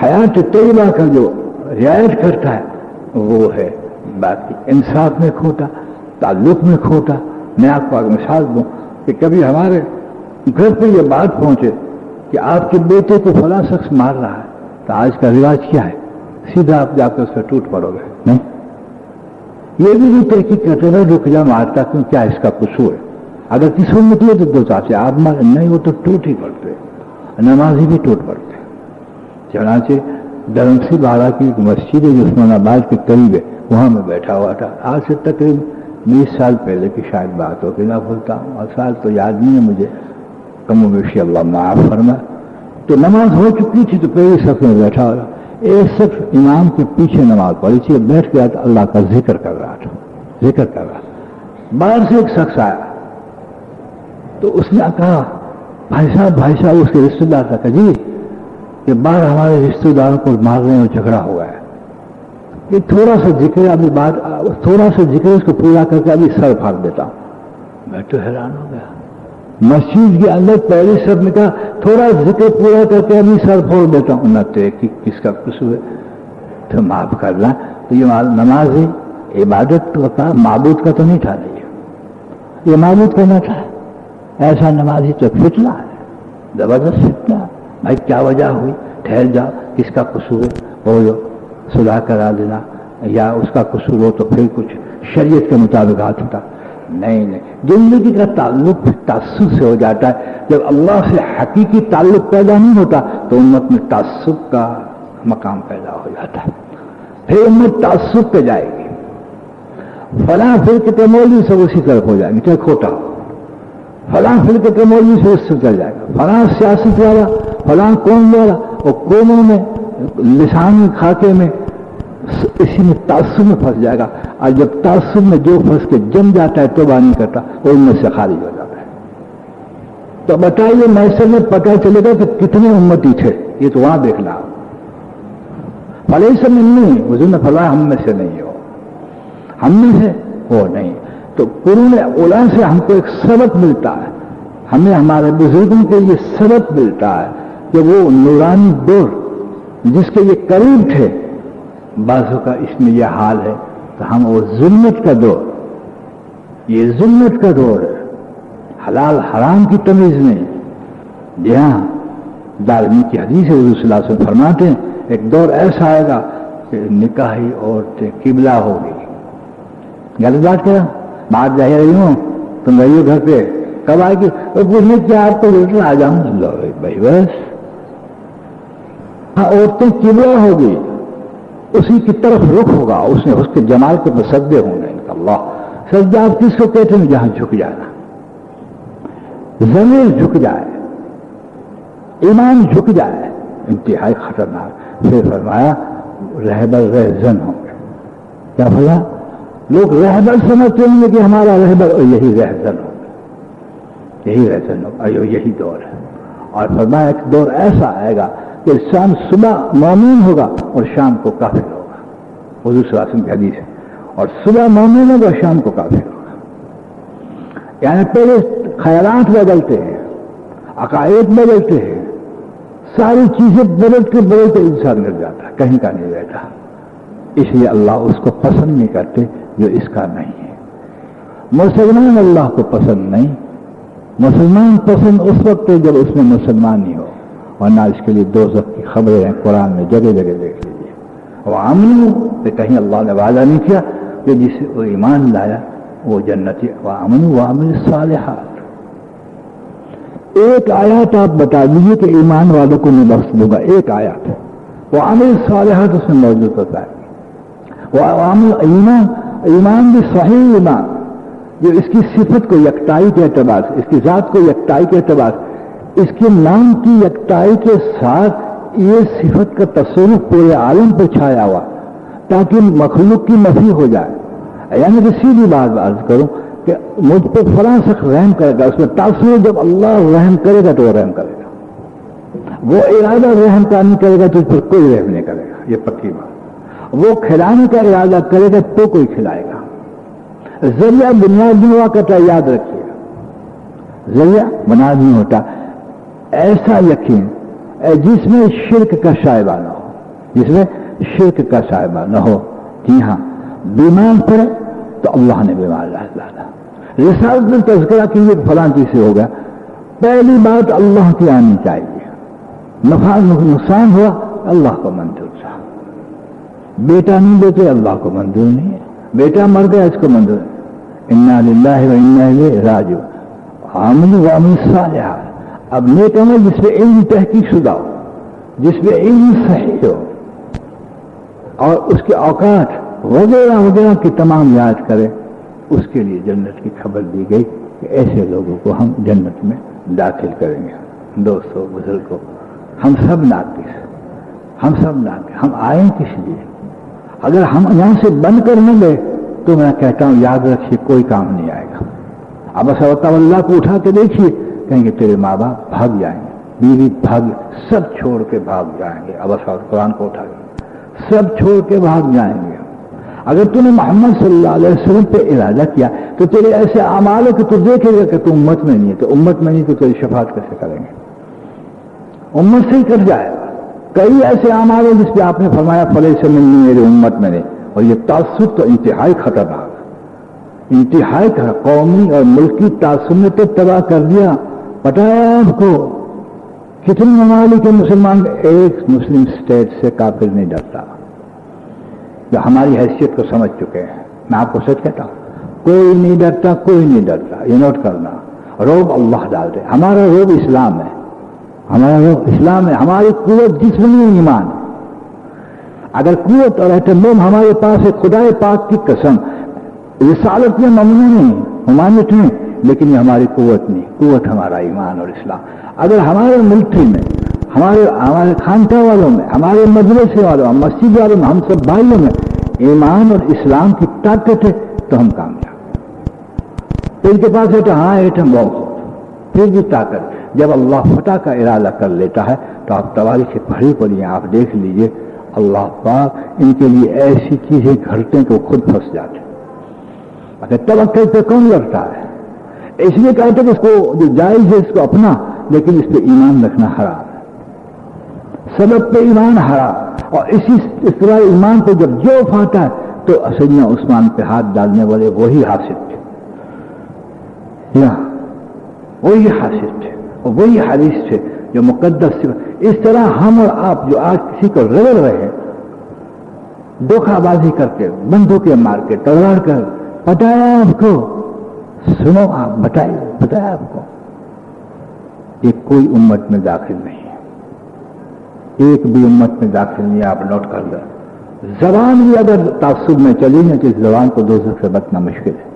حیات طیبہ کا جو رعایت کرتا ہے وہ ہے۔ باقی انصاف میں کھوٹا، تعلق میں کھوٹا۔ میں آپ کو ایک مثال دوں کہ کبھی ہمارے گھر پہ یہ بات پہنچے کہ آپ کے بیٹے کو فلاں شخص مار رہا ہے، تو آج کا رواج کیا ہے؟ سیدھا آپ جا کے اس پہ ٹوٹ پڑو گے؟ نہیں، یہ بھی نہیں تحقیق کرتے نا رک جا مارتا کیوں، کیا اس کا قصور ہے؟ اگر کسی کو نکلے تو دو چاچے آپ مارے، نہیں وہ تو ٹوٹ ہی پڑتے، نمازی بھی ٹوٹ پڑتے۔ چنانچہ درمسی باڑہ کی ایک مسجد ہے جو عثمان آباد کے قریب ہے، وہاں میں بیٹھا ہوا تھا، آج سے تقریباً 20 سال پہلے کی شاید بات ہو کہ نہ بھولتا ہوں، اور سال تو یاد نہیں ہے مجھے، کم و بیشی اللہ معاف فرمائے۔ تو نماز ہو چکی تھی تو پہلی صف میں بیٹھا ہوا، ایک صف امام کے پیچھے نماز پڑھی تھی، بیٹھ گیا تو اللہ کا ذکر کر رہا تھا، ذکر کر رہا تھا۔ باہر سے ایک شخص آیا تو اس نے کہا بھائی صاحب، اس کے رشتے دار تھا، جی کہ باہر ہمارے رشتے داروں کو مار رہے ہیں اور جھگڑا ہوا ہے، یہ تھوڑا سا ذکر ابھی بات، تھوڑا سا ذکر اس کو پورا کر کے ابھی سر پھاڑ دیتا ہوں۔ میں تو حیران ہو گیا، مسجد کے اندر پہلے سب نے کہا تھوڑا ذکر پورا کر کے ابھی سر پھوڑ دیتا ہوں، نہ تو کس کا قصور ہے، تو معاف کرنا۔ تو یہ نماز عبادت کا، معبود کا تو نہیں تھا، یہ معبود کا نہ تھا، ایسا نمازی تو فتنہ ہے، زبردست فتنہ ہے۔ بھائی کیا وجہ ہوئی؟ ٹھہر جاؤ، کس کا قصور ہے وہ جو صلح کرا دینا، یا اس کا قصور ہو تو پھر کچھ شریعت کے مطابق ہاتھ اٹھا۔ نہیں، زندگی کا تعلق تعصب سے ہو جاتا ہے۔ جب اللہ سے حقیقی تعلق پیدا نہیں ہوتا تو امت میں تعصب کا مقام پیدا ہو جاتا ہے، پھر امت تعصب پہ جائے گی، فلاں فرقے کے مولوی سے اسی طرف ہو جائیں گے چاہے کھوٹا ہو، فلاں فرقے کے مولوی سے اس سے چل جائے گا، فلاں سیاست والا، فلاں قوم والا، اور قوموں میں لسانی خاکے میں اسی میں تعصب میں پھنس جائے گا، اور جب تعصب میں جو پھنس کے جم جاتا ہے توبہ نہیں کرتا وہ ان میں سے خارج ہو جاتا ہے۔ تو بتائیے محشر میں پتہ چلے گا کہ کتنے امتی تھے، یہ تو وہاں دیکھنا، فلاں سے نہیں، حضور نے فرمایا ہم میں سے نہیں ہو، ہم میں سے وہ نہیں۔ تو قرون اولیٰ سے ہم کو ایک سبق ملتا ہے، ہمیں ہمارے بزرگوں کے لیے سبق ملتا ہے کہ وہ نورانی دور جس کے یہ قریب تھے، بعضوں کا اس میں یہ حال ہے، تو ہم وہ ظلمت کا دور، یہ ظلمت کا دور ہے، حلال حرام کی تمیز نہیں۔ جی ہاں، دارمی کی حدیث ہے، حضور صلی اللہ علیہ وسلم فرماتے ہیں ایک دور ایسا آئے گا کہ نکاحی عورتیں قبلہ ہوگی۔ غلط بات کرا، بات جا رہی ہوں، تم رہی ہو گھر پہ، کب آئے گی؟ اور پوچھنے کیا آپ کو لیٹر آ جاؤں، بھائی بس عورتیں قبلہ ہوگی، اسی کی طرف رخ ہوگا، اس کے جمال کے مصدے ہوں گے ان کا اللہ۔ سجدہ آپ کس کو کہتے ہیں؟ جہاں جھک جانا، ضمیر جھک جائے، ایمان جھک جائے، انتہائی خطرناک۔ پھر فرمایا رہبر رہزن ہوں گے۔ کیا بھلا؟ لوگ رہبر سمجھتے ہوں گے کہ ہمارا رہبر، اور یہی رہزن ہوگا، یہی رہزن ہوگا، یہی دور ہے۔ اور فرمایا ایک دور ایسا آئے گا کہ انسان صبح مومن ہوگا اور شام کو کافر ہوگا، حضور صلی اللہ علیہ وسلم کی حدیث ہے۔ اور صبح مومن ہوگا، شام کو کافر ہوگا۔ یعنی پہلے خیالات بدلتے ہیں، عقائد بدلتے ہیں، ساری چیزیں بدلتے بدلتے انسان گر جاتا ہے، کہیں کا نہیں رہتا۔ اس لیے اللہ اس کو پسند نہیں کرتے جو اس کا نہیں ہے۔ مسلمان اللہ کو پسند نہیں، مسلمان پسند اس وقت ہے جب اس میں مسلمان ہی ہو، ورنہ اس کے لیے دوزخ کی خبریں ہیں قرآن میں جگہ جگہ دیکھ لیجیے۔ وہ آمنو کہ کہیں اللہ نے وعدہ نہیں کیا کہ جسے وہ ایمان لایا وہ جنتی، وہ آمنو وعمل الصالحات۔ ایک آیات آپ بتا دیجیے کہ ایمان والوں کو میں بخش دوں گا، ایک آیات وہ عمل صالحات اس میں موجود ہوتا ہے۔ وہ عمل ایمان بھی صحیح ایمان جو اس کی صفت کو یکتائی کے اعتبار سے، اس کی ذات کو یکتائی کے اعتبار سے، اس کے نام کی یکتائی کے ساتھ یہ صفت کا تصور پورے عالم پر چھایا ہوا تاکہ مخلوق کی نفی ہو جائے۔ یعنی کہ سیدھی بات عرض کروں کہ مجھ پہ فلاں شخص رحم کرے گا، اس میں تاثر جب اللہ رحم کرے گا تو وہ رحم کرے گا، وہ ارادہ رحم کا نہیں کرے گا تو پھر کوئی رحم نہیں کرے گا، یہ پکی بات۔ وہ کھلانے کا ارادہ کرے گا تو کوئی کھلائے گا۔ ذریعہ بنیاد نہیں ہوا کرتا، یاد رکھیے، ذریعہ بنیاد نہیں ہوتا۔ ایسا یقین جس میں شرک کا شائبہ نہ ہو، جس میں شرک کا شائبہ نہ ہو۔ جی ہاں، بیمار پڑے تو اللہ نے بیمار ڈالا، رسالت میں تذکرہ کیجیے کہ فلاں چیز سے ہوگا، پہلی بات اللہ کی آنی چاہیے۔ نفع نقصان ہوا اللہ کو منظور تھا، بیٹا نہیں دیتے اللہ کو منظور نہیں ہے، بیٹا مر گیا اس کو منظور ہے۔ انا للہ و انا الیہ راجعون۔ عمل وعمل الصالحات۔ اب نیک عمل جس پہ علم تحقیق شدہ ہو، جس پہ علم صحیح ہو اور اس کے اوقات وغیرہ وغیرہ کی تمام یاد کرے، اس کے لیے جنت کی خبر دی گئی کہ ایسے لوگوں کو ہم جنت میں داخل کریں گے۔ دوستو بزرگوں، ہم سب ناقص، ہم آئے کس لیے؟ اگر ہم یہاں سے بند کر نہ لے تو میں کہتا ہوں یاد رکھیے کوئی کام نہیں آئے گا۔ اب اللہ کو اٹھا کے دیکھیے، کہیں گے تیرے ماں باپ بھاگ جائیں گے، بیوی بھاگ، سب چھوڑ کے بھاگ جائیں گے۔ اب قرآن کو اٹھا کے سب چھوڑ کے بھاگ جائیں گے۔ اگر تم نے محمد صلی اللہ علیہ وسلم پہ ارادہ کیا تو تیرے ایسے اعمال ہے کہ تو دیکھے گا کہ تو امت میں نہیں ہے، تو امت میں نہیں تو تیری شفاعت کیسے کریں گے؟ امت سے ہی کٹ جائے گا۔ کئی ایسے اعمال ہیں جس پہ آپ نے فرمایا فلے سے ملنی میری امت میں نہیں، اور یہ تعصب تو انتہائی خطرناک، انتہائی قومی اور ملکی تعصب نے تو تباہ کر دیا۔ پتہ ہے آپ کو کتنے ممالک کے مسلمان، ایک مسلم اسٹیٹ سے کافر نہیں ڈرتا، جو ہماری حیثیت کو سمجھ چکے ہیں۔ میں آپ کو سچ کہتا ہوں، کوئی نہیں ڈرتا، کوئی نہیں ڈرتا، یہ نوٹ کرنا۔ روب اللہ ڈالتے، ہمارا روب اسلام ہے، ہمارا روب اسلام ہے، ہماری قوت جسمانی ایمان ہے۔ اگر قوت اور اہتمام ہمارے پاس ہے، خدا پاک کی قسم، رسالت میں ممنوع نہیں، ممانعت نہیں، لیکن یہ ہماری قوت نہیں، قوت ہمارا ایمان اور اسلام۔ اگر ہمارے ملٹری میں، ہمارے خانقاہ والوں میں، ہمارے مدرسے والوں، مسجد والوں میں، ہم سب بھائیوں میں ایمان اور اسلام کی طاقت ہے تو ہم کامیاب۔ ان کے پاس ہے تو ہاں ایٹم بم، پھر بھی طاقت۔ جب اللہ فتح کا ارادہ کر لیتا ہے تو آپ تواریخ پڑھی پڑھیے، آپ دیکھ لیجئے اللہ پاک ان کے لیے ایسی چیزیں گھڑتے ہیں کہ وہ خود پھنس جاتے ہیں۔ اگر توکل پہ کون لڑتا ہے؟ اس لیے کہتے کہ اس کو جو جائز ہے اس کو اپنا، لیکن اس پہ ایمان رکھنا حرام ہے، سبب پہ ایمان حرام۔ اور اس طرح ایمان پہ جب جو آتا ہے تو سیدنا عثمان پہ ہاتھ ڈالنے والے وہی حاسد تھے، وہی حاسد تھے اور وہی حدیث تھے جو مقدس تھے۔ اس طرح ہم اور آپ جو آج کسی کو رگڑ رہے ہیں، دھوکہ بازی کر کے، بندوقیں مار کے، تلوار کر، پتہ ہے آپ کو، سنو آپ بتائے آپ کو، یہ کوئی امت میں داخل نہیں ہے، ایک بھی امت میں داخل نہیں ہے. آپ نوٹ کر لیں. زبان بھی اگر تعصب میں چلی نا تو اس زبان کو دوزخ سے بچنا مشکل ہے.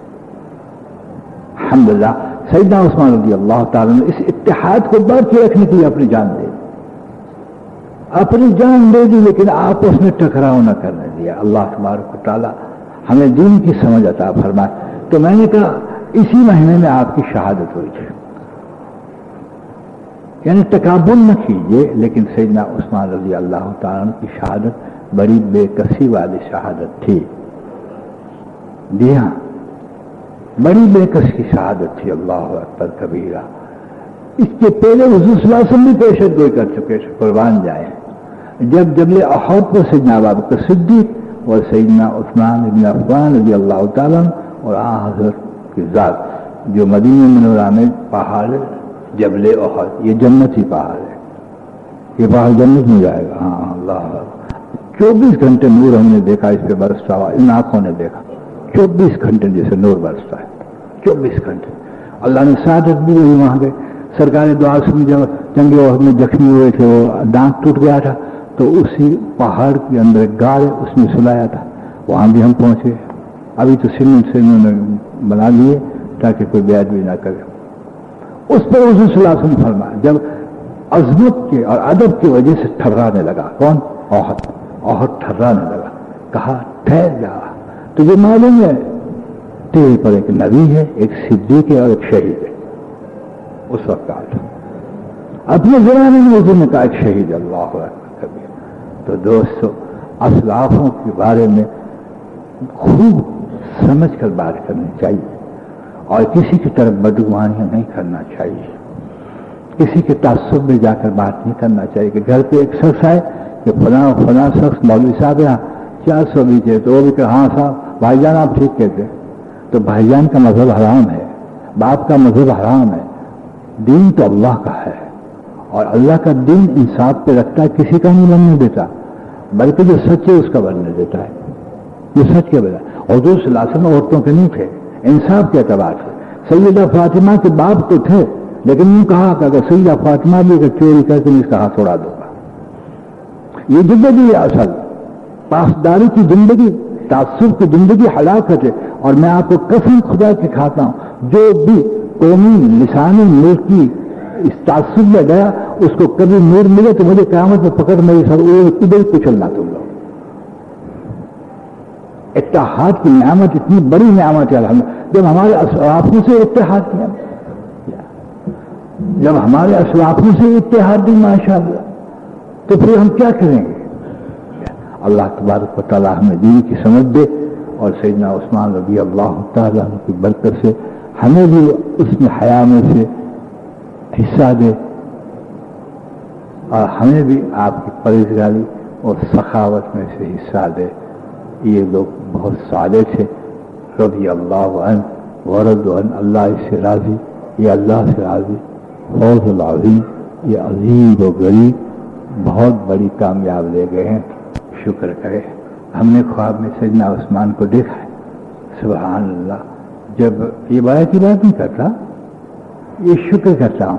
الحمدللہ سیدنا عثمان رضی اللہ تعالیٰ نے اس اتحاد کو بڑھ کے رکھنے کے لیے اپنی جان دے دی لیکن آپس میں ٹکراؤ نہ کرنے دیا. اللہ تبارک و تعالیٰ ہمیں دین کی سمجھ عطا فرمائے. تو میں نے کہا اسی مہینے میں آپ کی شہادت ہوئی تھی. یعنی تکابر نہ کیجیے، لیکن سیدنا عثمان رضی اللہ تعالیٰ کی شہادت بڑی بے کسی والی شہادت تھی. جی ہاں، بڑی بے کس کی شہادت تھی. اللہ اکبر کبیرہ. اس کے پہلے حضور صلی اللہ علیہ وسلم بھی پیشت گوئی کر چکے، قربان جائیں. جب جبل احد پر سیدنا ابوبکر صدیق اور سیدنا عثمان بن عفان رضی اللہ تعالیٰ اور حضرت کی ذات جو مدینہ منورہ میں پہاڑ جبل احد، یہ جنتی پہاڑ ہے. یہ پہاڑ جنت میں جائے گا. ہاں اللہ، 24 گھنٹے نور ہم نے دیکھا اس پہ برستا ہوا، ان آنکھوں نے دیکھا. 24 گھنٹے جیسے نور برستا ہے. 24 گھنٹے اللہ نے سعادت بھی وہی وہاں گئے. سرکار دو عالم جب جنگ احد میں زخمی ہوئے تھے، وہ دانت ٹوٹ گیا تھا، تو اسی پہاڑ کے اندر ایک غار ہے، اس میں سلایا تھا. وہاں بھی ہم پہنچے. ابھی تو سیمنٹ سے انہوں نے بنا لیے تاکہ کوئی بیعت بھی نہ کرے. اس پر حضور صلی اللہ علیہ وسلم فرمایا جب عظمت کے اور ادب کی وجہ سے تھرانے لگا. کون؟ احد تھرانے لگا. کہا ٹھہر جا. تو یہ معلوم ہے تیرے پر ایک نبی ہے، ایک صدیق ہے اور ایک شہید ہے. اس وقت کہا تھا اپنے زمانے میں حضور نے کہا ایک شہید. اللہ اکبر کبیر. تو دوستو اسلافوں کے بارے میں خوب سمجھ کر بات کرنی چاہیے اور کسی کی طرف بدگمانیاں نہیں کرنا چاہیے. کسی کے تعصب میں جا کر بات نہیں کرنا چاہیے کہ گھر پہ ایک شخص ہے کہ فلاں شخص مولوی صاحب یہاں 400 بیچے تو وہ بھی کہ ہاں صاحب بھائی جان آپ ٹھیک کہتے. تو بھائی جان کا مذہب حرام ہے، باپ کا مذہب حرام ہے. دین تو اللہ کا ہے اور اللہ کا دین انصاف پہ رکھتا ہے، کسی کا نہیں بننے دیتا، بلکہ جو سچ ہے اس کا بننے دیتا ہے. جو سچ کے بجائے حضور صلی اللہ علیہ وسلم عورتوں کے نہیں تھے انصاف کے اعتبار سے. سیدہ فاطمہ کے باپ تو تھے لیکن یوں کہا کہ اگر سیدہ فاطمہ بھی اگر چوری کر کے اس کا ہاتھ اڑا دوں گا. یہ زندگی ہے اصل پاسداری کی زندگی، تعصب کی زندگی ہلاکت ہے. اور میں آپ کو قسم خدا کے کھاتا ہوں جو بھی قومی لسانی ملکی اس تعصب میں گیا اس کو کبھی نور ملے تو مجھے قیامت میں پکڑ میری سر ادھر کچلنا. تم لوگ اتحاد کی نعمت اتنی بڑی نعمت ہے الحمدللہ. جب ہمارے اسلافوں سے اتحاد کیا، جب ہمارے اسلافوں سے اتحاد دی ماشاءاللہ، تو پھر ہم کیا کریں گے؟ اللہ تبارک و تعالیٰ ہمیں دین کی سمجھ دے اور سیدنا عثمان رضی اللہ تعالیٰ کی برکت سے ہمیں بھی اس میں حیا میں سے حصہ دے اور ہمیں بھی آپ کی پرہیزگاری اور سخاوت میں سے حصہ دے. یہ لوگ بہت صالح تھے رضی اللہ عنہ ورضوا عنہ. اللہ اس سے راضی، یہ اللہ سے راضی. فوز العظیم، یہ عظیم و غریب بہت بڑی کامیاب لے گئے ہیں. شکر کرے ہم نے خواب میں سیدنا عثمان کو دیکھا ہے. سبحان اللہ. جب یہ بات کی بات نہیں کرتا، یہ شکر کرتا ہوں.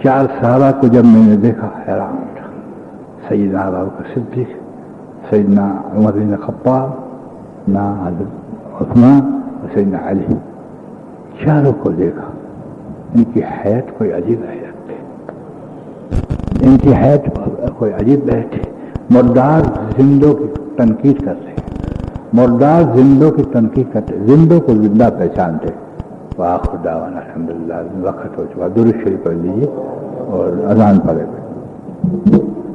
4 صحابہ کو جب میں نے دیکھا حیران تھا. سیدنا ابوبکر صدیق، سیدنا عمر بن خطاب، سیدنا حضرت عثمان اور سیدنا علی، چاروں کو دیکھا. ان کی حیات کوئی عجیب حیات تھی. ان کی حیات کوئی عجیب حیات تھی. مردار زندوں کی تنقید کرتے ہیں، مردار زندوں کی تنقید کرتے، زندوں کو زندہ پہچانتے. وآخر دعوانا الحمدللہ. وقت ہو چکا. درود شریف پڑھ لیجیے اور اذان پڑھے.